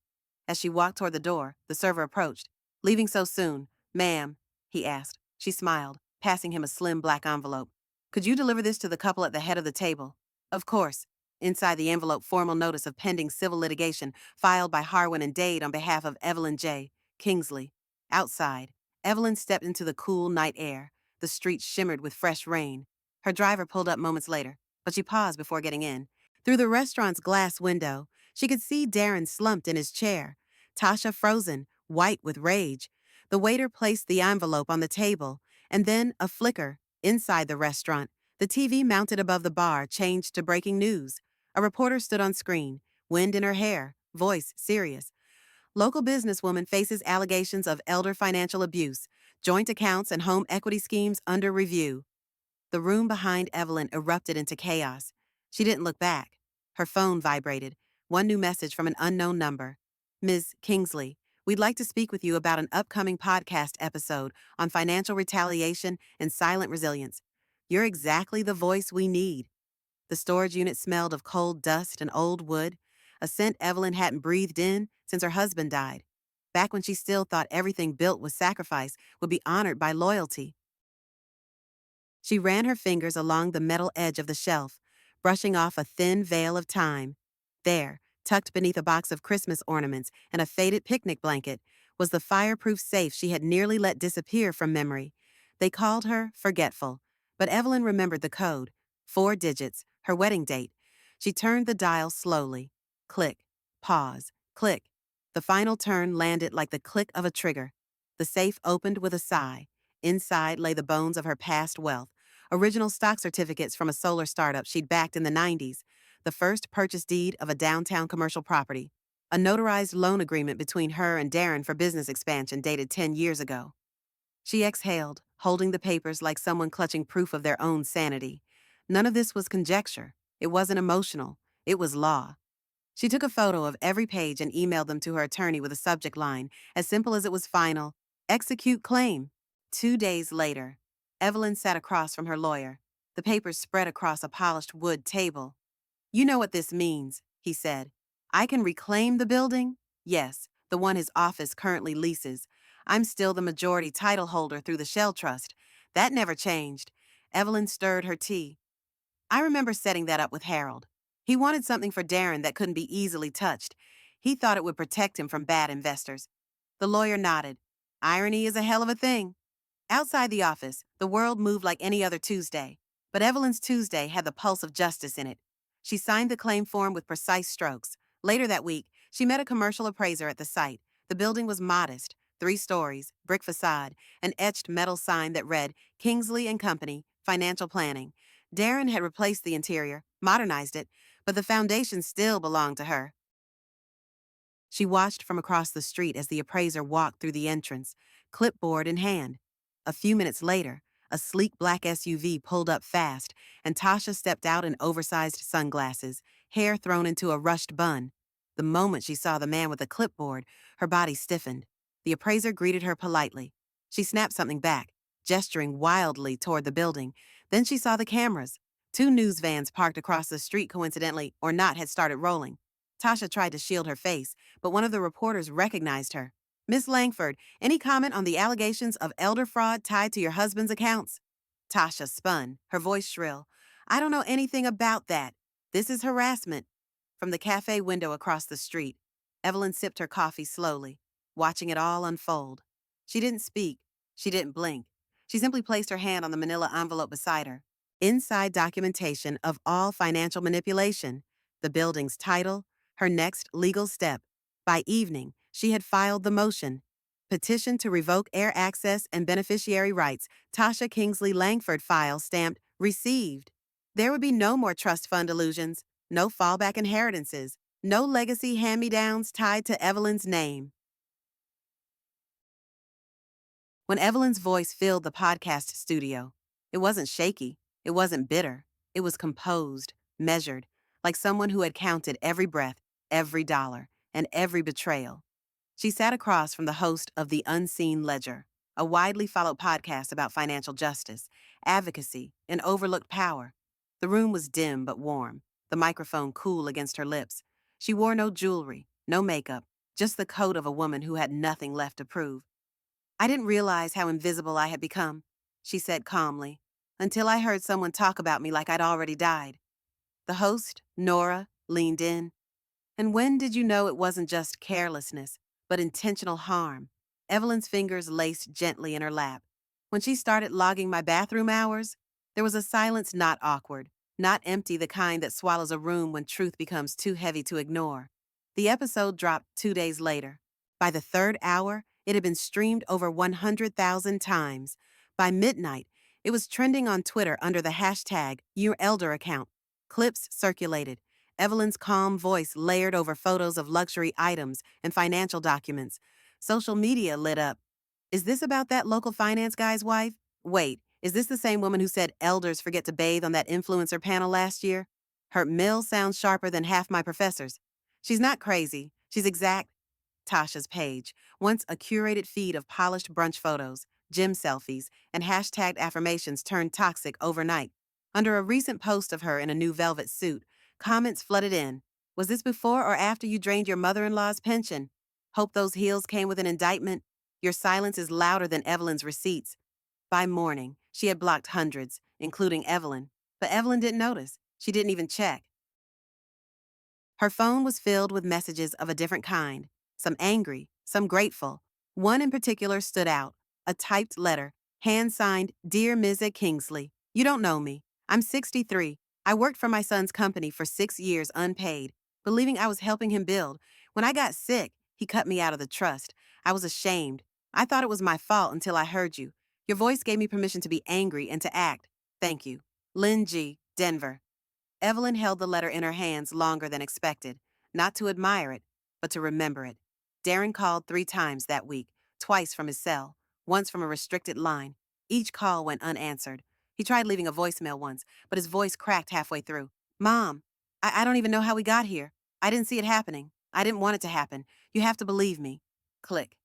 As she walked toward the door, the server approached. Leaving so soon, ma'am, he asked. She smiled, passing him a slim black envelope. Could you deliver this to the couple at the head of the table? Of course. Inside the envelope, formal notice of pending civil litigation filed by Harwin and Dade on behalf of Evelyn J. Kingsley. Outside, Evelyn stepped into the cool night air. The streets shimmered with fresh rain. Her driver pulled up moments later, but she paused before getting in. Through the restaurant's glass window, she could see Darren slumped in his chair, Tasha frozen, white with rage. The waiter placed the envelope on the table, and then a flicker. Inside the restaurant, the TV mounted above the bar changed to breaking news. A reporter stood on screen, wind in her hair, voice serious. Local businesswoman faces allegations of elder financial abuse, joint accounts and home equity schemes under review. The room behind Evelyn erupted into chaos. She didn't look back. Her phone vibrated. One new message from an unknown number. Ms. Kingsley, we'd like to speak with you about an upcoming podcast episode on financial retaliation and silent resilience. You're exactly the voice we need. The storage unit smelled of cold dust and old wood, a scent Evelyn hadn't breathed in since her husband died, back when she still thought everything built with sacrifice would be honored by loyalty. She ran her fingers along the metal edge of the shelf, brushing off a thin veil of time. There, tucked beneath a box of Christmas ornaments and a faded picnic blanket, was the fireproof safe she had nearly let disappear from memory. They called her forgetful, but Evelyn remembered the code, 4 digits, her wedding date. She turned the dial slowly. Click, pause, click. The final turn landed like the click of a trigger. The safe opened with a sigh. Inside lay the bones of her past wealth, original stock certificates from a solar startup she'd backed in the 90s, the first purchase deed of a downtown commercial property, a notarized loan agreement between her and Darren for business expansion dated 10 years ago. She exhaled, holding the papers like someone clutching proof of their own sanity. None of this was conjecture. It wasn't emotional. It was law. She took a photo of every page and emailed them to her attorney with a subject line, as simple as it was final: execute claim. 2 days later, Evelyn sat across from her lawyer, the papers spread across a polished wood table. You know what this means, he said. I can reclaim the building? Yes, the one his office currently leases. I'm still the majority title holder through the Shell Trust. That never changed. Evelyn stirred her tea. I remember setting that up with Harold. He wanted something for Darren that couldn't be easily touched. He thought it would protect him from bad investors. The lawyer nodded. Irony is a hell of a thing. Outside the office, the world moved like any other Tuesday, but Evelyn's Tuesday had the pulse of justice in it. She signed the claim form with precise strokes. Later that week, she met a commercial appraiser at the site. The building was modest, 3 stories, brick facade, an etched metal sign that read Kingsley and Company, Financial Planning. Darren had replaced the interior, modernized it, but the foundation still belonged to her. She watched from across the street as the appraiser walked through the entrance, clipboard in hand. A few minutes later, a sleek black SUV pulled up fast, and Tasha stepped out in oversized sunglasses, hair thrown into a rushed bun. The moment she saw the man with the clipboard, her body stiffened. The appraiser greeted her politely. She snapped something back, gesturing wildly toward the building. Then she saw the cameras. 2 news vans parked across the street coincidentally or not had started rolling. Tasha tried to shield her face, but one of the reporters recognized her. Miss Langford, any comment on the allegations of elder fraud tied to your husband's accounts? Tasha spun, her voice shrill. I don't know anything about that. This is harassment. From the cafe window across the street, Evelyn sipped her coffee slowly, watching it all unfold. She didn't speak. She didn't blink. She simply placed her hand on the manila envelope beside her. Inside documentation of all financial manipulation, the building's title, her next legal step. By evening, she had filed the motion. Petition to revoke air access and beneficiary rights. Tasha Kingsley Langford file stamped received. There would be no more trust fund illusions, no fallback inheritances, no legacy hand-me-downs tied to Evelyn's name. When Evelyn's voice filled the podcast studio, it wasn't shaky, it wasn't bitter, it was composed, measured, like someone who had counted every breath, every dollar, and every betrayal. She sat across from the host of The Unseen Ledger, a widely followed podcast about financial justice, advocacy, and overlooked power. The room was dim but warm, the microphone cool against her lips. She wore no jewelry, no makeup, just the coat of a woman who had nothing left to prove. I didn't realize how invisible I had become, she said calmly, until I heard someone talk about me like I'd already died. The host, Nora, leaned in. And when did you know it wasn't just carelessness, but intentional harm? Evelyn's fingers laced gently in her lap. When she started logging my bathroom hours, there was a silence not awkward, not empty, the kind that swallows a room when truth becomes too heavy to ignore. The episode dropped 2 days later. By the 3rd hour, it had been streamed over 100,000 times. By midnight, it was trending on Twitter under the hashtag YourElder account. Clips circulated. Evelyn's calm voice layered over photos of luxury items and financial documents. Social media lit up. Is this about that local finance guy's wife? Wait, is this the same woman who said elders forget to bathe on that influencer panel last year? Her mill sounds sharper than half my professors. She's not crazy. She's exact. Tasha's page, once a curated feed of polished brunch photos, gym selfies, and hashtagged affirmations turned toxic overnight. Under a recent post of her in a new velvet suit, comments flooded in. Was this before or after you drained your mother-in-law's pension? Hope those heels came with an indictment. Your silence is louder than Evelyn's receipts. By morning, she had blocked hundreds, including Evelyn. But Evelyn didn't notice. She didn't even check. Her phone was filled with messages of a different kind, some angry, some grateful. One in particular stood out, a typed letter, hand-signed, Dear Ms. Kingsley, you don't know me. I'm 63. I worked for my son's company for 6 years unpaid, believing I was helping him build. When I got sick, he cut me out of the trust. I was ashamed. I thought it was my fault until I heard you. Your voice gave me permission to be angry and to act. Thank you. Lynn G., Denver. Evelyn held the letter in her hands longer than expected, not to admire it, but to remember it. Darren called 3 times that week, twice from his cell, once from a restricted line. Each call went unanswered. He tried leaving a voicemail once, but his voice cracked halfway through. Mom, I don't even know how we got here. I didn't see it happening. I didn't want it to happen. You have to believe me. Click.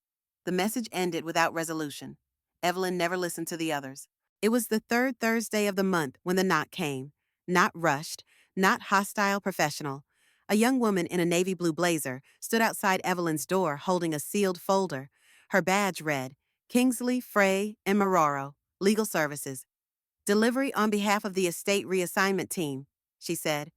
The message ended without resolution. Evelyn never listened to the others. It was the 3rd Thursday of the month when the knock came. Not rushed, not hostile professional. A young woman in a navy blue blazer stood outside Evelyn's door holding a sealed folder. Her badge read, Kingsley, Frey, and Maroro, Legal Services. Delivery on behalf of the estate reassignment team, she said.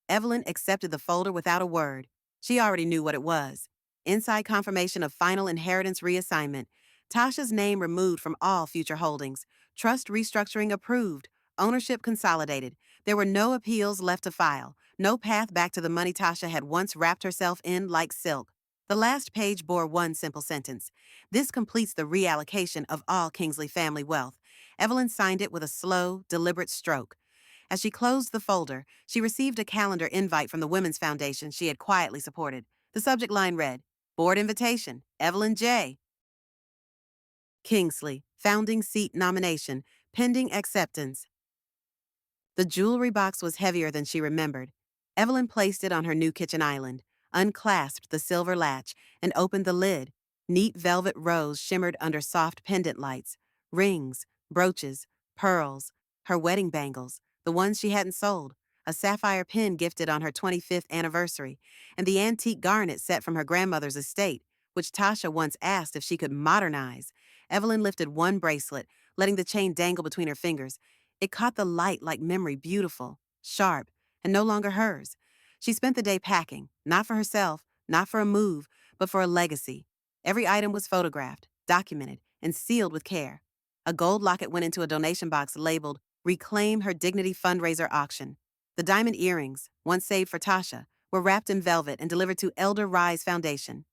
Evelyn accepted the folder without a word. She already knew what it was. Inside confirmation of final inheritance reassignment. Tasha's name removed from all future holdings. Trust restructuring approved. Ownership consolidated. There were no appeals left to file. No path back to the money Tasha had once wrapped herself in like silk. The last page bore one simple sentence. This completes the reallocation of all Kingsley family wealth. Evelyn signed it with a slow, deliberate stroke. As she closed the folder, she received a calendar invite from the Women's Foundation she had quietly supported. The subject line read, Board Invitation, Evelyn J. Kingsley, Founding Seat Nomination, Pending Acceptance. The jewelry box was heavier than she remembered. Evelyn placed it on her new kitchen island, unclasped the silver latch, and opened the lid. Neat velvet rows shimmered under soft pendant lights. Rings, brooches, pearls, her wedding bangles, the ones she hadn't sold, a sapphire pin gifted on her 25th anniversary, and the antique garnet set from her grandmother's estate, which Tasha once asked if she could modernize. Evelyn lifted one bracelet, letting the chain dangle between her fingers. It caught the light like memory, beautiful, sharp, and no longer hers. She spent the day packing, not for herself, not for a move, but for a legacy. Every item was photographed, documented, and sealed with care. A gold locket went into a donation box labeled Reclaim Her Dignity Fundraiser Auction. The diamond earrings, once saved for Tasha, were wrapped in velvet and delivered to Elder Rise Foundation.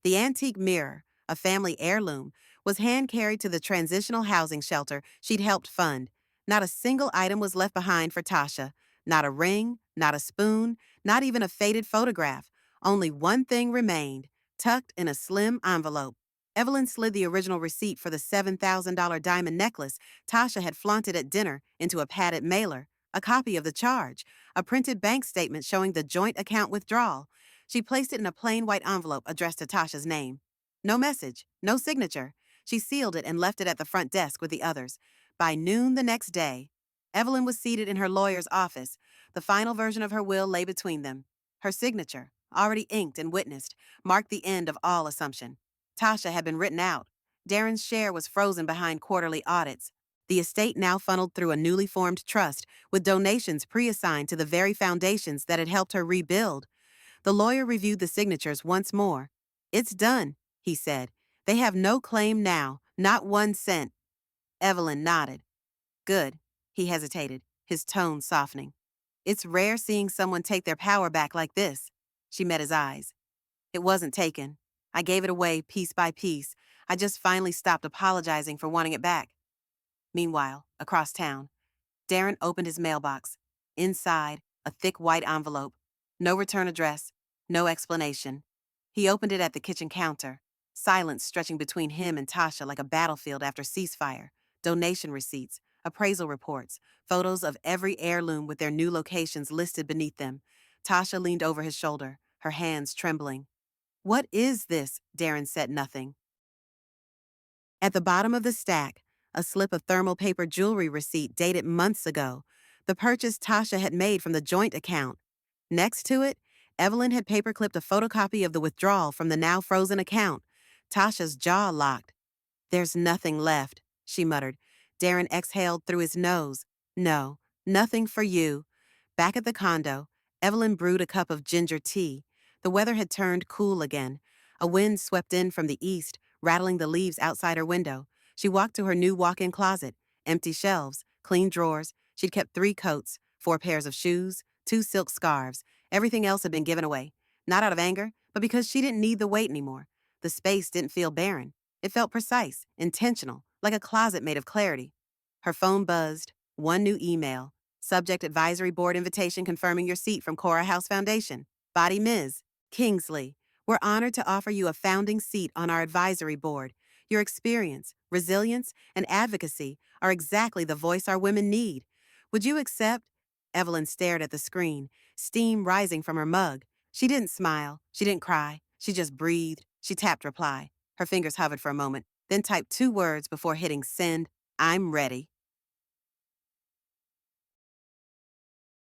The antique mirror, a family heirloom, was hand-carried to the transitional housing shelter she'd helped fund. Not a single item was left behind for Tasha. Not a ring, not a spoon, not even a faded photograph. Only one thing remained, tucked in a slim envelope. Evelyn slid the original receipt for the $7,000 diamond necklace Tasha had flaunted at dinner into a padded mailer, a copy of the charge, a printed bank statement showing the joint account withdrawal. She placed it in a plain white envelope addressed to Tasha's name. No message, no signature. She sealed it and left it at the front desk with the others. By noon the next day, Evelyn was seated in her lawyer's office. The final version of her will lay between them. Her signature, already inked and witnessed, marked the end of all assumption. Tasha had been written out. Darren's share was frozen behind quarterly audits. The estate now funneled through a newly formed trust, with donations pre-assigned to the very foundations that had helped her rebuild. The lawyer reviewed the signatures once more. It's done, he said. They have no claim now, not 1 cent. Evelyn nodded. Good. He hesitated, his tone softening. It's rare seeing someone take their power back like this. She met his eyes. It wasn't taken. I gave it away piece by piece. I just finally stopped apologizing for wanting it back. Meanwhile, across town, Darren opened his mailbox. Inside, a thick white envelope. No return address, no explanation. He opened it at the kitchen counter, silence stretching between him and Tasha like a battlefield after ceasefire. Donation receipts, appraisal reports, photos of every heirloom with their new locations listed beneath them. Tasha leaned over his shoulder, her hands trembling. "What is this?" Darren said nothing. At the bottom of the stack, a slip of thermal paper jewelry receipt dated months ago, the purchase Tasha had made from the joint account. Next to it, Evelyn had paperclipped a photocopy of the withdrawal from the now frozen account. Tasha's jaw locked. "There's nothing left," she muttered. Darren exhaled through his nose. "No, nothing for you." Back at the condo, Evelyn brewed a cup of ginger tea. The weather had turned cool again. A wind swept in from the east, rattling the leaves outside her window. She walked to her new walk-in closet. Empty shelves, clean drawers. She'd kept 3 coats, 4 pairs of shoes, 2 silk scarves. Everything else had been given away. Not out of anger, but because she didn't need the weight anymore. The space didn't feel barren. It felt precise, intentional, like a closet made of clarity. Her phone buzzed. One new email. Subject advisory board invitation confirming your seat from Cora House Foundation. Body Ms. Kingsley. We're honored to offer you a founding seat on our advisory board. Your experience, resilience, and advocacy are exactly the voice our women need. Would you accept? Evelyn stared at the screen, steam rising from her mug. She didn't smile. She didn't cry. She just breathed. She tapped reply. Her fingers hovered for a moment, then typed 2 words before hitting send. "I'm ready."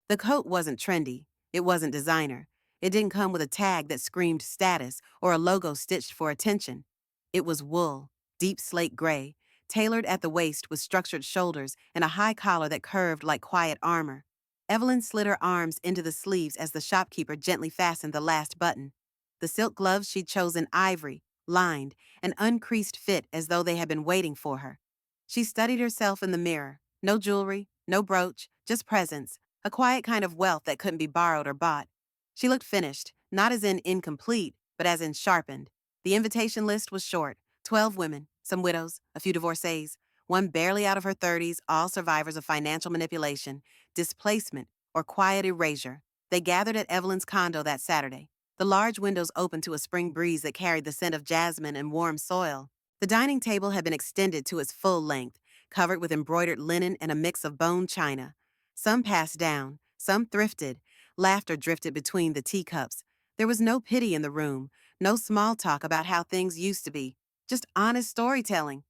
The coat wasn't trendy. It wasn't designer. It didn't come with a tag that screamed status or a logo stitched for attention. It was wool, deep slate gray, tailored at the waist with structured shoulders and a high collar that curved like quiet armor. Evelyn slid her arms into the sleeves as the shopkeeper gently fastened the last button. The silk gloves she'd chosen ivory, lined, an uncreased fit as though they had been waiting for her. She studied herself in the mirror. No jewelry, no brooch, just presence, a quiet kind of wealth that couldn't be borrowed or bought. She looked finished, not as in incomplete, but as in sharpened. The invitation list was short: 12 women, some widows, a few divorcees, one barely out of her 30s, all survivors of financial manipulation, displacement, or quiet erasure. They gathered at Evelyn's condo that Saturday. The large windows opened to a spring breeze that carried the scent of jasmine and warm soil. The dining table had been extended to its full length, covered with embroidered linen and a mix of bone china. Some passed down, some thrifted. Laughter drifted between the teacups. There was no pity in the room, no small talk about how things used to be, just honest storytelling.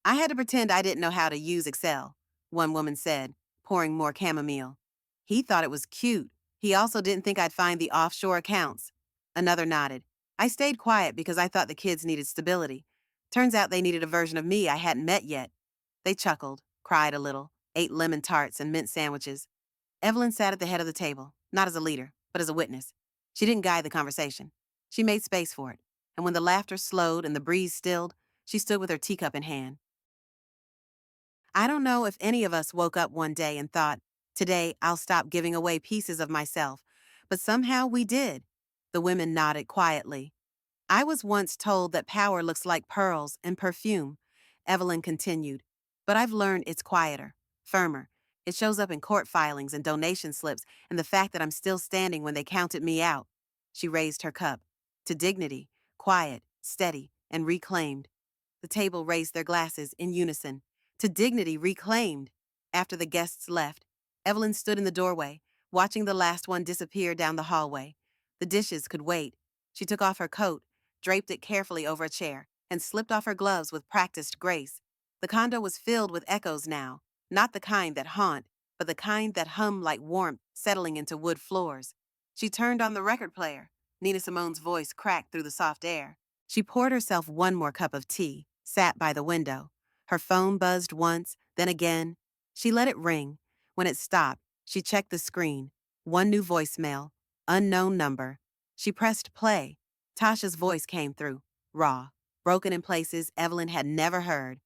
"I had to pretend I didn't know how to use Excel," one woman said, pouring more chamomile. "He thought it was cute. He also didn't think I'd find the offshore accounts." Another nodded. "I stayed quiet because I thought the kids needed stability. Turns out they needed a version of me I hadn't met yet." They chuckled, cried a little, ate lemon tarts and mint sandwiches. Evelyn sat at the head of the table, not as a leader, but as a witness. She didn't guide the conversation. She made space for it, and when the laughter slowed and the breeze stilled, she stood with her teacup in hand. I don't know if any of us woke up one day and thought, "Today I'll stop giving away pieces of myself," but somehow we did. The women nodded quietly. "I was once told that power looks like pearls and perfume," Evelyn continued, "but I've learned it's quieter, firmer. It shows up in court filings and donation slips and the fact that I'm still standing when they counted me out." She raised her cup. "To dignity, quiet, steady, and reclaimed." The table raised their glasses in unison. "To dignity reclaimed." After the guests left, Evelyn stood in the doorway, watching the last one disappear down the hallway. The dishes could wait. She took off her coat, draped it carefully over a chair, and slipped off her gloves with practiced grace. The condo was filled with echoes now, not the kind that haunt, but the kind that hum like warmth settling into wood floors. She turned on the record player. Nina Simone's voice cracked through the soft air. She poured herself one more cup of tea, sat by the window. Her phone buzzed once, then again. She let it ring. When it stopped, she checked the screen. One new voicemail, unknown number. She pressed play. Tasha's voice came through, raw, broken in places Evelyn had never heard.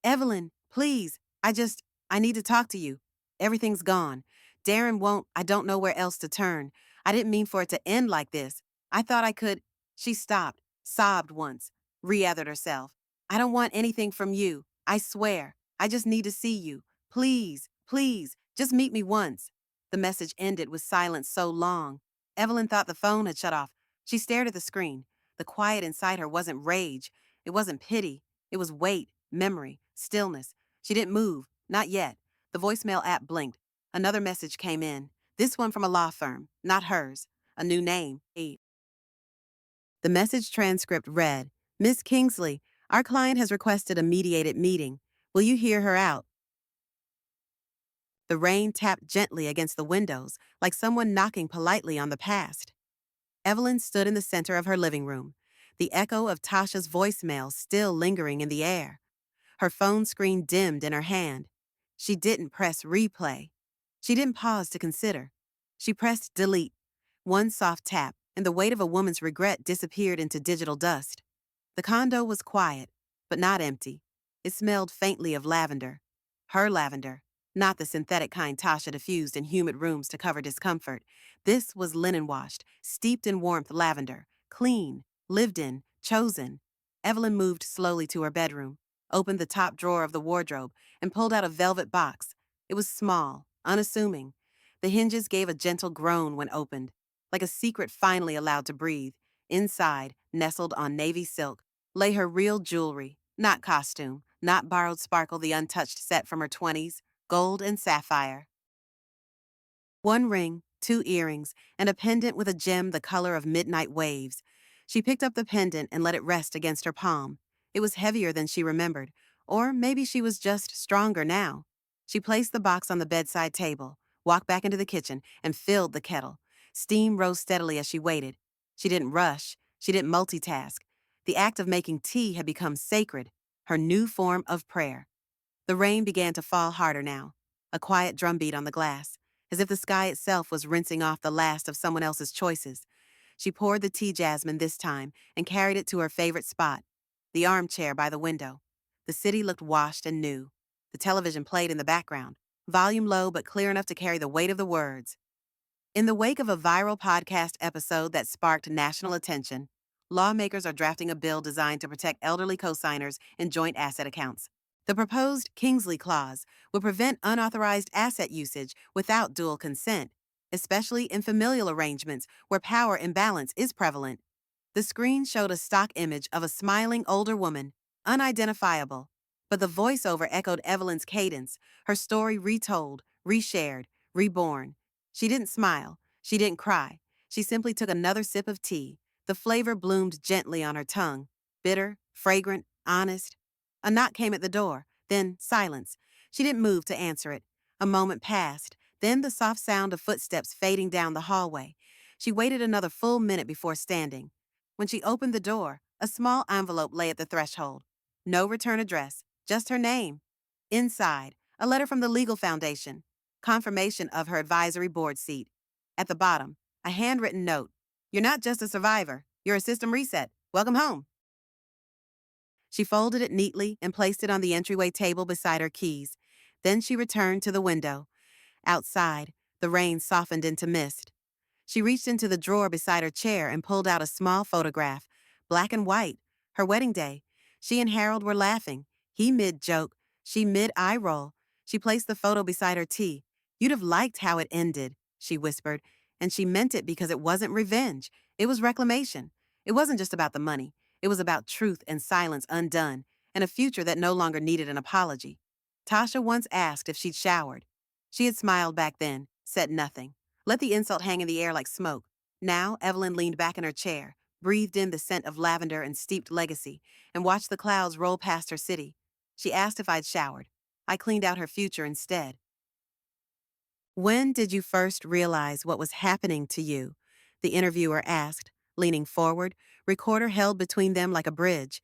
"Evelyn, please, I need to talk to you. Everything's gone. Darren won't, I don't know where else to turn. I didn't mean for it to end like this. I thought I could." She stopped, sobbed once, regathered herself. "I don't want anything from you. I swear. I just need to see you. Please, please, just meet me once." The message ended with silence so long. Evelyn thought the phone had shut off. She stared at the screen. The quiet inside her wasn't rage. It wasn't pity. It was weight, memory, stillness. She didn't move. Not yet. The voicemail app blinked. Another message came in. This one from a law firm, not hers. A new name. The message transcript read, Miss Kingsley, our client has requested a mediated meeting. Will you hear her out? The rain tapped gently against the windows, like someone knocking politely on the past. Evelyn stood in the center of her living room, the echo of Tasha's voicemail still lingering in the air. Her phone screen dimmed in her hand. She didn't press replay. She didn't pause to consider. She pressed delete. One soft tap, and the weight of a woman's regret disappeared into digital dust. The condo was quiet, but not empty. It smelled faintly of lavender. Her lavender, not the synthetic kind Tasha diffused in humid rooms to cover discomfort. This was linen-washed, steeped in warmth lavender, clean, lived in, chosen. Evelyn moved slowly to her bedroom, opened the top drawer of the wardrobe, and pulled out a velvet box. It was small, unassuming. The hinges gave a gentle groan when opened, like a secret finally allowed to breathe. Inside, nestled on navy silk, lay her real jewelry, not costume, not borrowed sparkle, the untouched set from her 20s, gold and sapphire. One ring, two earrings, and a pendant with a gem the color of midnight waves. She picked up the pendant and let it rest against her palm. It was heavier than she remembered, or maybe she was just stronger now. She placed the box on the bedside table, walked back into the kitchen, and filled the kettle. Steam rose steadily as she waited. She didn't rush. She didn't multitask. The act of making tea had become sacred, her new form of prayer. The rain began to fall harder now, a quiet drumbeat on the glass, as if the sky itself was rinsing off the last of someone else's choices. She poured the tea jasmine this time and carried it to her favorite spot, the armchair by the window. The city looked washed and new. The television played in the background, volume low but clear enough to carry the weight of the words. In the wake of a viral podcast episode that sparked national attention, lawmakers are drafting a bill designed to protect elderly cosigners in joint asset accounts. The proposed Kingsley Clause would prevent unauthorized asset usage without dual consent, especially in familial arrangements where power imbalance is prevalent. The screen showed a stock image of a smiling older woman, unidentifiable, but the voiceover echoed Evelyn's cadence, her story retold, reshared, reborn. She didn't smile. She didn't cry. She simply took another sip of tea. The flavor bloomed gently on her tongue, bitter, fragrant, honest. A knock came at the door, then silence. She didn't move to answer it. A moment passed, then the soft sound of footsteps fading down the hallway. She waited another full minute before standing. When she opened the door, a small envelope lay at the threshold. No return address, just her name. Inside, a letter from the Legal Foundation, confirmation of her advisory board seat. At the bottom, a handwritten note. You're not just a survivor, you're a system reset. Welcome home. She folded it neatly and placed it on the entryway table beside her keys. Then she returned to the window. Outside, the rain softened into mist. She reached into the drawer beside her chair and pulled out a small photograph, black and white, her wedding day. She and Harold were laughing, he mid-joke, she mid-eye roll. She placed the photo beside her tea. You'd have liked how it ended, she whispered, and she meant it because it wasn't revenge. It was reclamation. It wasn't just about the money. It was about truth and silence undone, and a future that no longer needed an apology. Tasha once asked if she'd showered. She had smiled back then, said nothing, let the insult hang in the air like smoke. Now, Evelyn leaned back in her chair, breathed in the scent of lavender and steeped legacy, and watched the clouds roll past her city. She asked if I'd showered. I cleaned out her future instead. When did you first realize what was happening to you? The interviewer asked, leaning forward, recorder held between them like a bridge.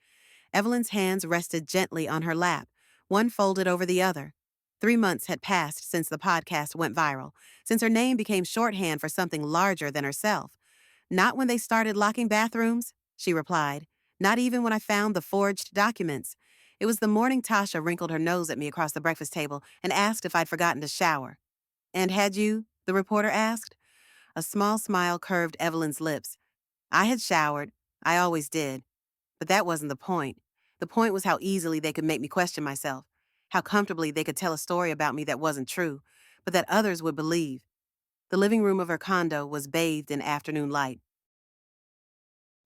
Evelyn's hands rested gently on her lap, one folded over the other. 3 months had passed since the podcast went viral, since her name became shorthand for something larger than herself. Not when they started locking bathrooms, she replied. Not even when I found the forged documents. It was the morning Tasha wrinkled her nose at me across the breakfast table and asked if I'd forgotten to shower. And had you? The reporter asked. A small smile curved Evelyn's lips. I had showered. I always did. But that wasn't the point. The point was how easily they could make me question myself, how comfortably they could tell a story about me that wasn't true, but that others would believe. The living room of her condo was bathed in afternoon light.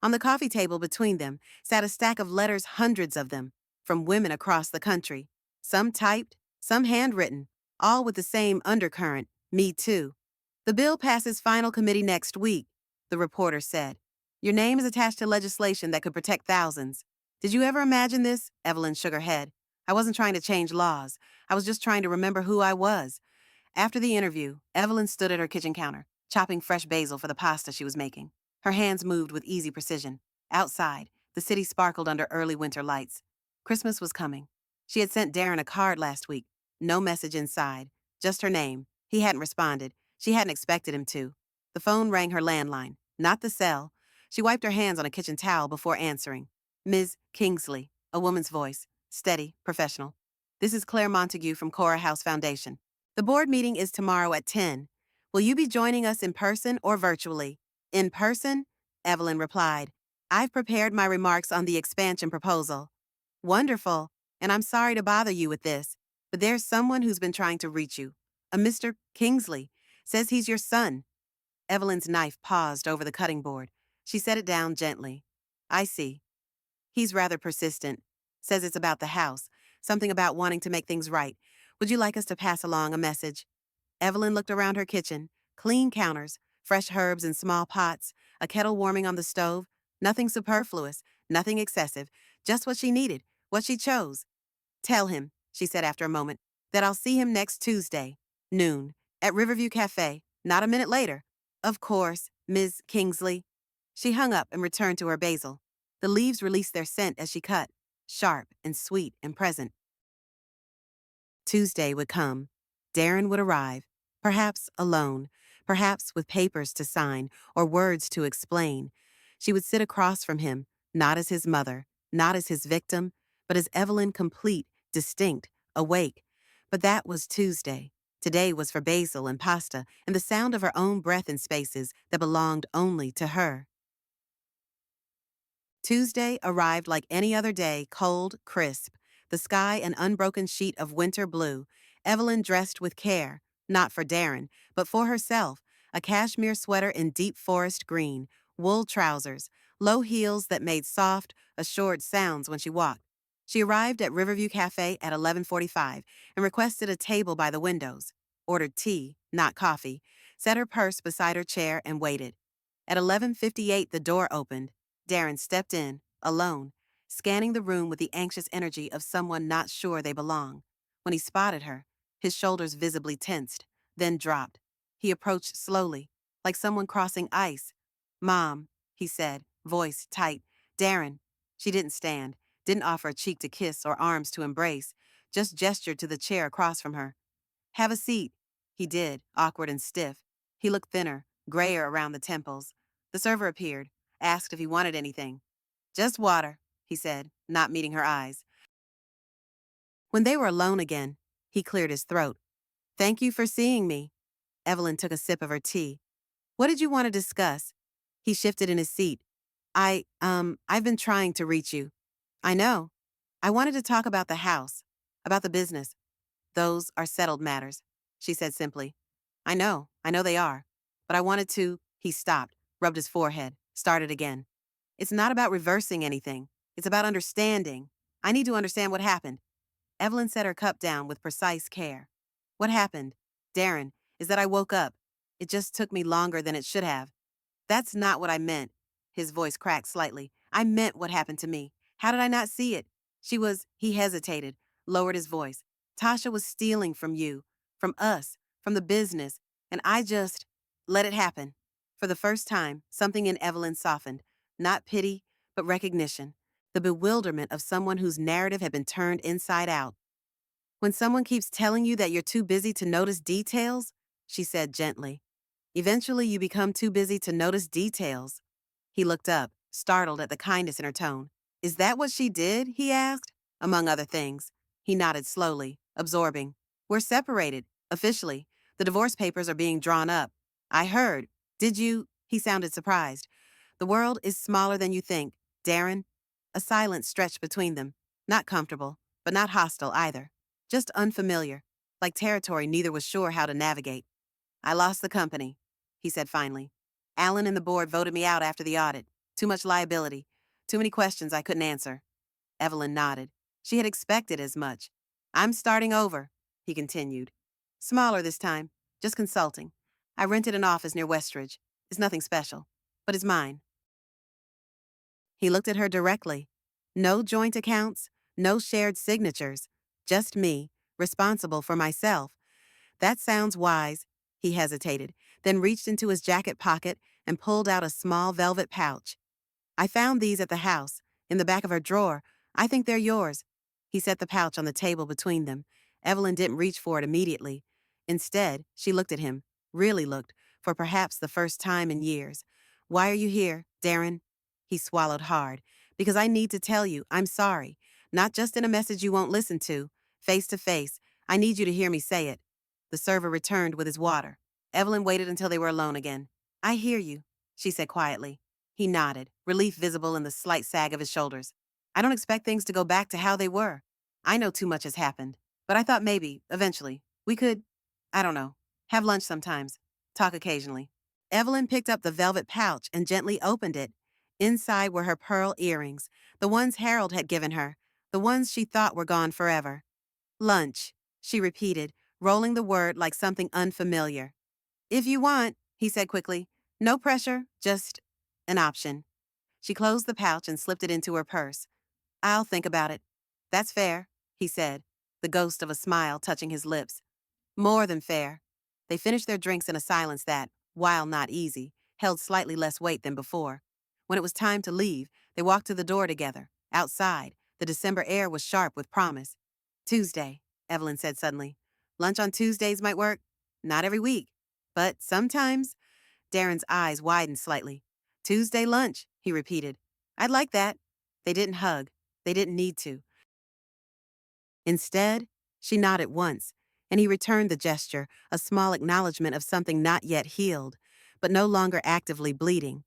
On the coffee table between them sat a stack of letters, hundreds of them, from women across the country. Some typed, some handwritten, all with the same undercurrent, me too. The bill passes final committee next week, the reporter said. Your name is attached to legislation that could protect thousands. Did you ever imagine this? Evelyn shook her head. I wasn't trying to change laws. I was just trying to remember who I was. After the interview, Evelyn stood at her kitchen counter, chopping fresh basil for the pasta she was making. Her hands moved with easy precision. Outside, the city sparkled under early winter lights. Christmas was coming. She had sent Darren a card last week. No message inside, just her name. He hadn't responded. She hadn't expected him to. The phone rang her landline, not the cell. She wiped her hands on a kitchen towel before answering. Ms. Kingsley, a woman's voice, steady, professional. This is Claire Montague from Cora House Foundation. The board meeting is tomorrow at 10. Will you be joining us in person or virtually? In person? Evelyn replied. I've prepared my remarks on the expansion proposal. Wonderful, and I'm sorry to bother you with this, but there's someone who's been trying to reach you. A Mr. Kingsley. Says he's your son. Evelyn's knife paused over the cutting board. She set it down gently. I see. He's rather persistent. Says it's about the house. Something about wanting to make things right. Would you like us to pass along a message? Evelyn looked around her kitchen. Clean counters, fresh herbs in small pots, a kettle warming on the stove. Nothing superfluous, nothing excessive. Just what she needed, what she chose. Tell him, she said after a moment, that I'll see him next Tuesday, noon, at Riverview Cafe, not a minute later. Of course, Ms. Kingsley. She hung up and returned to her basil. The leaves released their scent as she cut, sharp and sweet and present. Tuesday would come. Darren would arrive, perhaps alone, perhaps with papers to sign or words to explain. She would sit across from him, not as his mother, not as his victim, but as Evelyn, complete, distinct, awake. But that was Tuesday. Today was for basil and pasta and the sound of her own breath in spaces that belonged only to her. Tuesday arrived like any other day, cold, crisp, the sky an unbroken sheet of winter blue. Evelyn dressed with care, not for Darren, but for herself, a cashmere sweater in deep forest green, wool trousers, low heels that made soft, assured sounds when she walked. She arrived at Riverview Cafe at 11:45 and requested a table by the windows, ordered tea, not coffee, set her purse beside her chair and waited. At 11:58 the door opened. Darren stepped in, alone, scanning the room with the anxious energy of someone not sure they belong. When he spotted her, his shoulders visibly tensed, then dropped. He approached slowly, like someone crossing ice. Mom, he said, voice tight. Darren. She didn't stand, didn't offer a cheek to kiss or arms to embrace, just gestured to the chair across from her. Have a seat. He did, awkward and stiff. He looked thinner, grayer around the temples. The server appeared, asked if he wanted anything. Just water, he said, not meeting her eyes. When they were alone again, he cleared his throat. Thank you for seeing me. Evelyn took a sip of her tea. What did you want to discuss? He shifted in his seat. I've been trying to reach you. I know. I wanted to talk about the house, about the business. Those are settled matters, she said simply. I know they are. But I wanted to. He stopped, rubbed his forehead, started again. It's not about reversing anything. It's about understanding. I need to understand what happened. Evelyn set her cup down with precise care. What happened, Darren, is that I woke up. It just took me longer than it should have. That's not what I meant. His voice cracked slightly. I meant what happened to me. How did I not see it? He hesitated, lowered his voice. Tasha was stealing from you, from us, from the business, and I just let it happen. For the first time, something in Evelyn softened. Not pity, but recognition. The bewilderment of someone whose narrative had been turned inside out. When someone keeps telling you that you're too busy to notice details, she said gently. Eventually you become too busy to notice details. He looked up, startled at the kindness in her tone. Is that what she did? He asked. Among other things. He nodded slowly, absorbing. We're separated, officially. The divorce papers are being drawn up. I heard. Did you? He sounded surprised. The world is smaller than you think, Darren. A silence stretched between them. Not comfortable, but not hostile either. Just unfamiliar, like territory neither was sure how to navigate. I lost the company, he said finally. Alan and the board voted me out after the audit. Too much liability. Too many questions I couldn't answer. Evelyn nodded. She had expected as much. I'm starting over, he continued. Smaller this time, just consulting. I rented an office near Westridge. It's nothing special, but it's mine. He looked at her directly. No joint accounts, no shared signatures, just me, responsible for myself. That sounds wise, he hesitated, then reached into his jacket pocket and pulled out a small velvet pouch. I found these at the house, in the back of her drawer. I think they're yours. He set the pouch on the table between them. Evelyn didn't reach for it immediately. Instead, she looked at him, really looked, for perhaps the first time in years. Why are you here, Darren? He swallowed hard. Because I need to tell you, I'm sorry. Not just in a message you won't listen to. Face to face. I need you to hear me say it. The server returned with his water. Evelyn waited until they were alone again. I hear you, she said quietly. He nodded, relief visible in the slight sag of his shoulders. I don't expect things to go back to how they were. I know too much has happened. But I thought maybe, eventually, we could, I don't know, have lunch sometimes, talk occasionally. Evelyn picked up the velvet pouch and gently opened it. Inside were her pearl earrings, the ones Harold had given her, the ones she thought were gone forever. Lunch, she repeated, rolling the word like something unfamiliar. If you want, he said quickly. No pressure, just an option. She closed the pouch and slipped it into her purse. I'll think about it. That's fair, he said, the ghost of a smile touching his lips. More than fair. They finished their drinks in a silence that, while not easy, held slightly less weight than before. When it was time to leave, they walked to the door together. Outside, the December air was sharp with promise. Tuesday, Evelyn said suddenly. Lunch on Tuesdays might work. Not every week. But sometimes. Darren's eyes widened slightly. Tuesday lunch, he repeated. I'd like that. They didn't hug. They didn't need to. Instead, she nodded once, and he returned the gesture, a small acknowledgement of something not yet healed, but no longer actively bleeding.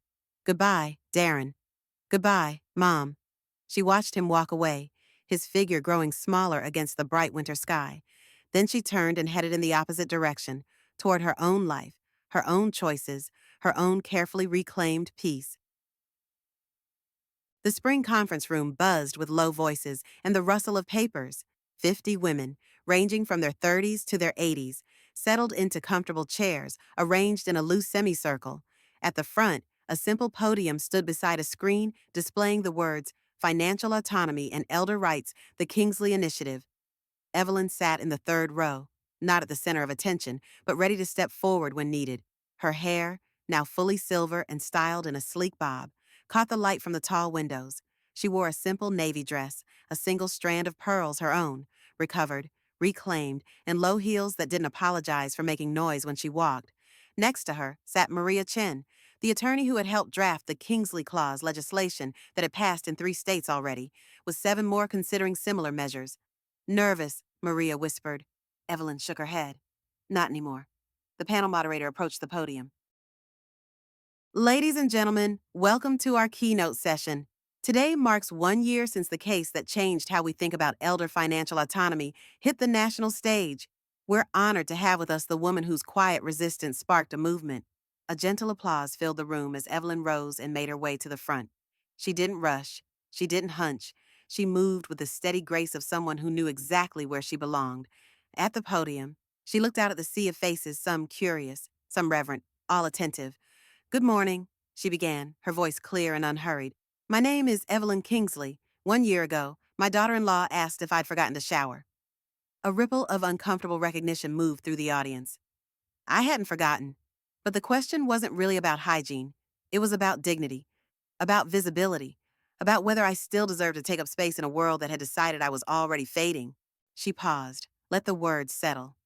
Goodbye, Darren. Goodbye, Mom. She watched him walk away, his figure growing smaller against the bright winter sky. Then she turned and headed in the opposite direction, toward her own life, her own choices, her own carefully reclaimed peace. The spring conference room buzzed with low voices and the rustle of papers. 50 women, ranging from their 30s to their 80s, settled into comfortable chairs, arranged in a loose semicircle. At the front, a simple podium stood beside a screen displaying the words Financial Autonomy and Elder Rights, the Kingsley Initiative. Evelyn sat in the third row, not at the center of attention, but ready to step forward when needed. Her hair, now fully silver and styled in a sleek bob, caught the light from the tall windows. She wore a simple navy dress, a single strand of pearls her own, recovered, reclaimed, and low heels that didn't apologize for making noise when she walked. Next to her sat Maria Chen, the attorney who had helped draft the Kingsley Clause legislation that had passed in 3 states already, with 7 more considering similar measures. Nervous, Maria whispered. Evelyn shook her head. Not anymore. The panel moderator approached the podium. Ladies and gentlemen, welcome to our keynote session. Today marks 1 year since the case that changed how we think about elder financial autonomy hit the national stage. We're honored to have with us the woman whose quiet resistance sparked a movement. A gentle applause filled the room as Evelyn rose and made her way to the front. She didn't rush. She didn't hunch. She moved with the steady grace of someone who knew exactly where she belonged. At the podium, she looked out at the sea of faces, some curious, some reverent, all attentive. Good morning, she began, her voice clear and unhurried. My name is Evelyn Kingsley. 1 year ago, my daughter-in-law asked if I'd forgotten to shower. A ripple of uncomfortable recognition moved through the audience. I hadn't forgotten. But the question wasn't really about hygiene. It was about dignity, about visibility, about whether I still deserved to take up space in a world that had decided I was already fading. She paused, let the words settle.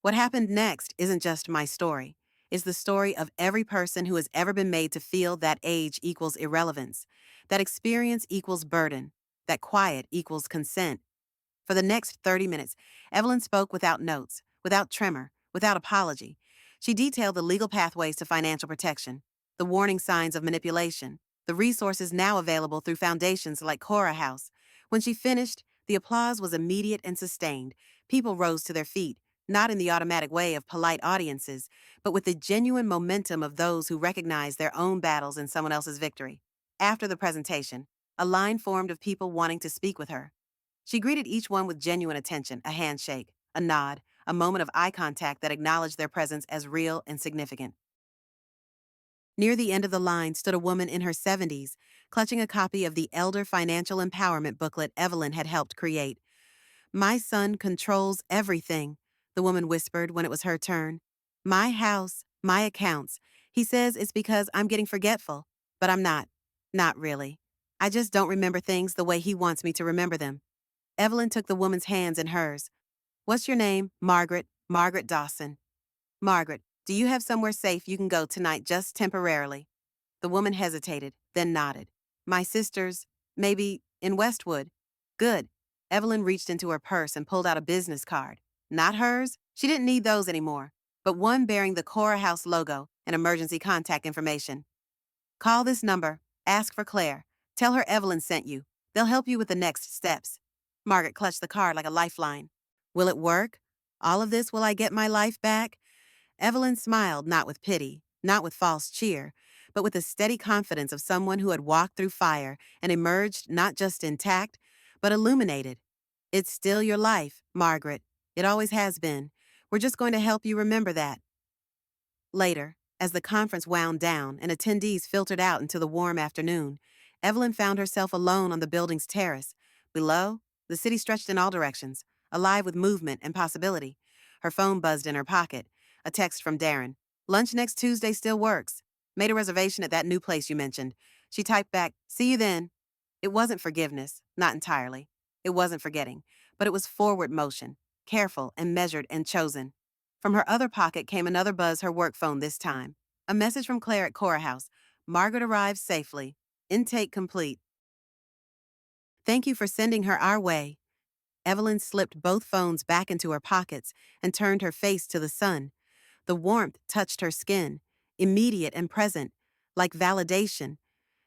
What happened next isn't just my story. It's the story of every person who has ever been made to feel that age equals irrelevance, that experience equals burden, that quiet equals consent. For the next 30 minutes, Evelyn spoke without notes, without tremor, without apology. She detailed the legal pathways to financial protection, the warning signs of manipulation, the resources now available through foundations like Cora House. When she finished, the applause was immediate and sustained. People rose to their feet, not in the automatic way of polite audiences, but with the genuine momentum of those who recognize their own battles in someone else's victory. After the presentation, a line formed of people wanting to speak with her. She greeted each one with genuine attention, a handshake, a nod, a moment of eye contact that acknowledged their presence as real and significant. Near the end of the line stood a woman in her 70s, clutching a copy of the Elder Financial Empowerment booklet Evelyn had helped create. "My son controls everything," the woman whispered when it was her turn. "My house, my accounts. He says it's because I'm getting forgetful, but I'm not. Not really. I just don't remember things the way he wants me to remember them." Evelyn took the woman's hands in hers. "What's your name?" "Margaret. Margaret Dawson." "Margaret, do you have somewhere safe you can go tonight just temporarily?" The woman hesitated, then nodded. "My sister's, maybe, in Westwood." "Good." Evelyn reached into her purse and pulled out a business card. Not hers. She didn't need those anymore, but one bearing the Cora House logo and emergency contact information. "Call this number. Ask for Claire. Tell her Evelyn sent you. They'll help you with the next steps." Margaret clutched the card like a lifeline. "Will it work? All of this, will I get my life back?" Evelyn smiled, not with pity, not with false cheer, but with the steady confidence of someone who had walked through fire and emerged not just intact, but illuminated. "It's still your life, Margaret. It always has been. We're just going to help you remember that." Later, as the conference wound down and attendees filtered out into the warm afternoon, Evelyn found herself alone on the building's terrace. Below, the city stretched in all directions, alive with movement and possibility. Her phone buzzed in her pocket. A text from Darren. "Lunch next Tuesday still works. Made a reservation at that new place you mentioned." She typed back, "See you then." It wasn't forgiveness, not entirely. It wasn't forgetting, but it was forward motion, careful and measured and chosen. From her other pocket came another buzz, her work phone this time. A message from Claire at Cora House. "Margaret arrived safely. Intake complete. Thank you for sending her our way." Evelyn slipped both phones back into her pockets and turned her face to the sun. The warmth touched her skin, immediate and present, like validation.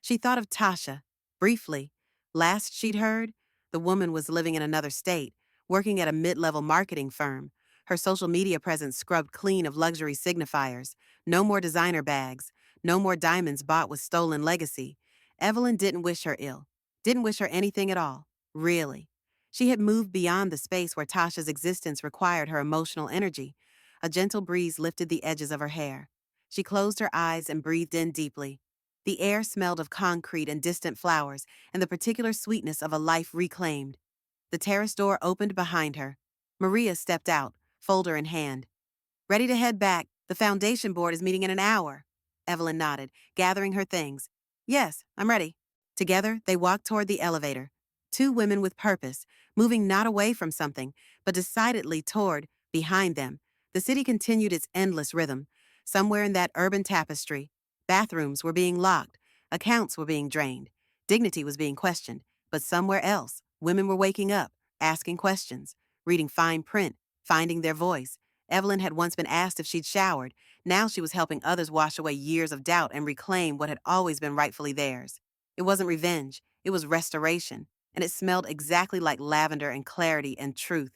She thought of Tasha, briefly. Last she'd heard, the woman was living in another state, working at a mid-level marketing firm. Her social media presence scrubbed clean of luxury signifiers. No more designer bags. No more diamonds bought with stolen legacy. Evelyn didn't wish her ill. Didn't wish her anything at all. Really. She had moved beyond the space where Tasha's existence required her emotional energy. A gentle breeze lifted the edges of her hair. She closed her eyes and breathed in deeply. The air smelled of concrete and distant flowers and the particular sweetness of a life reclaimed. The terrace door opened behind her. Maria stepped out, folder in hand. "Ready to head back. The foundation board is meeting in an hour." Evelyn nodded, gathering her things. "Yes, I'm ready." Together, they walked toward the elevator. Two women with purpose, moving not away from something, but decidedly toward, behind them. The city continued its endless rhythm. Somewhere in that urban tapestry, bathrooms were being locked, accounts were being drained, dignity was being questioned. But somewhere else, women were waking up, asking questions, reading fine print, finding their voice. Evelyn had once been asked if she'd showered. Now she was helping others wash away years of doubt and reclaim what had always been rightfully theirs. It wasn't revenge, it was restoration, and it smelled exactly like lavender and clarity and truth.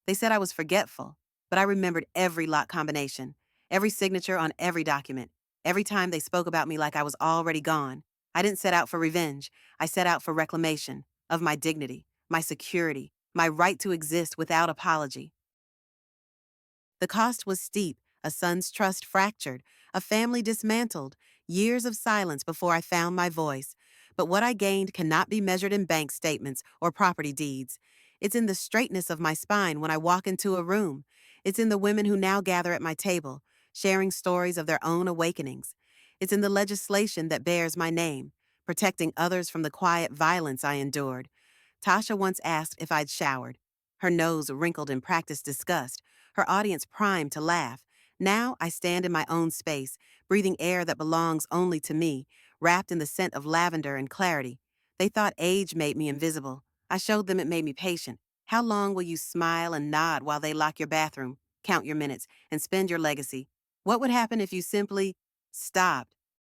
They said I was forgetful, but I remembered every lock combination, every signature on every document, every time they spoke about me like I was already gone. I didn't set out for revenge, I set out for reclamation of my dignity, my security, my right to exist without apology. The cost was steep, a son's trust fractured, a family dismantled, years of silence before I found my voice. But what I gained cannot be measured in bank statements or property deeds. It's in the straightness of my spine when I walk into a room. It's in the women who now gather at my table, sharing stories of their own awakenings. It's in the legislation that bears my name, protecting others from the quiet violence I endured. Tasha once asked if I'd showered. Her nose wrinkled in practiced disgust, her audience primed to laugh. Now I stand in my own space, breathing air that belongs only to me, wrapped in the scent of lavender and clarity. They thought age made me invisible. I showed them it made me patient. How long will you smile and nod while they lock your bathroom, count your minutes, and spend your legacy? What would happen if you simply stopped,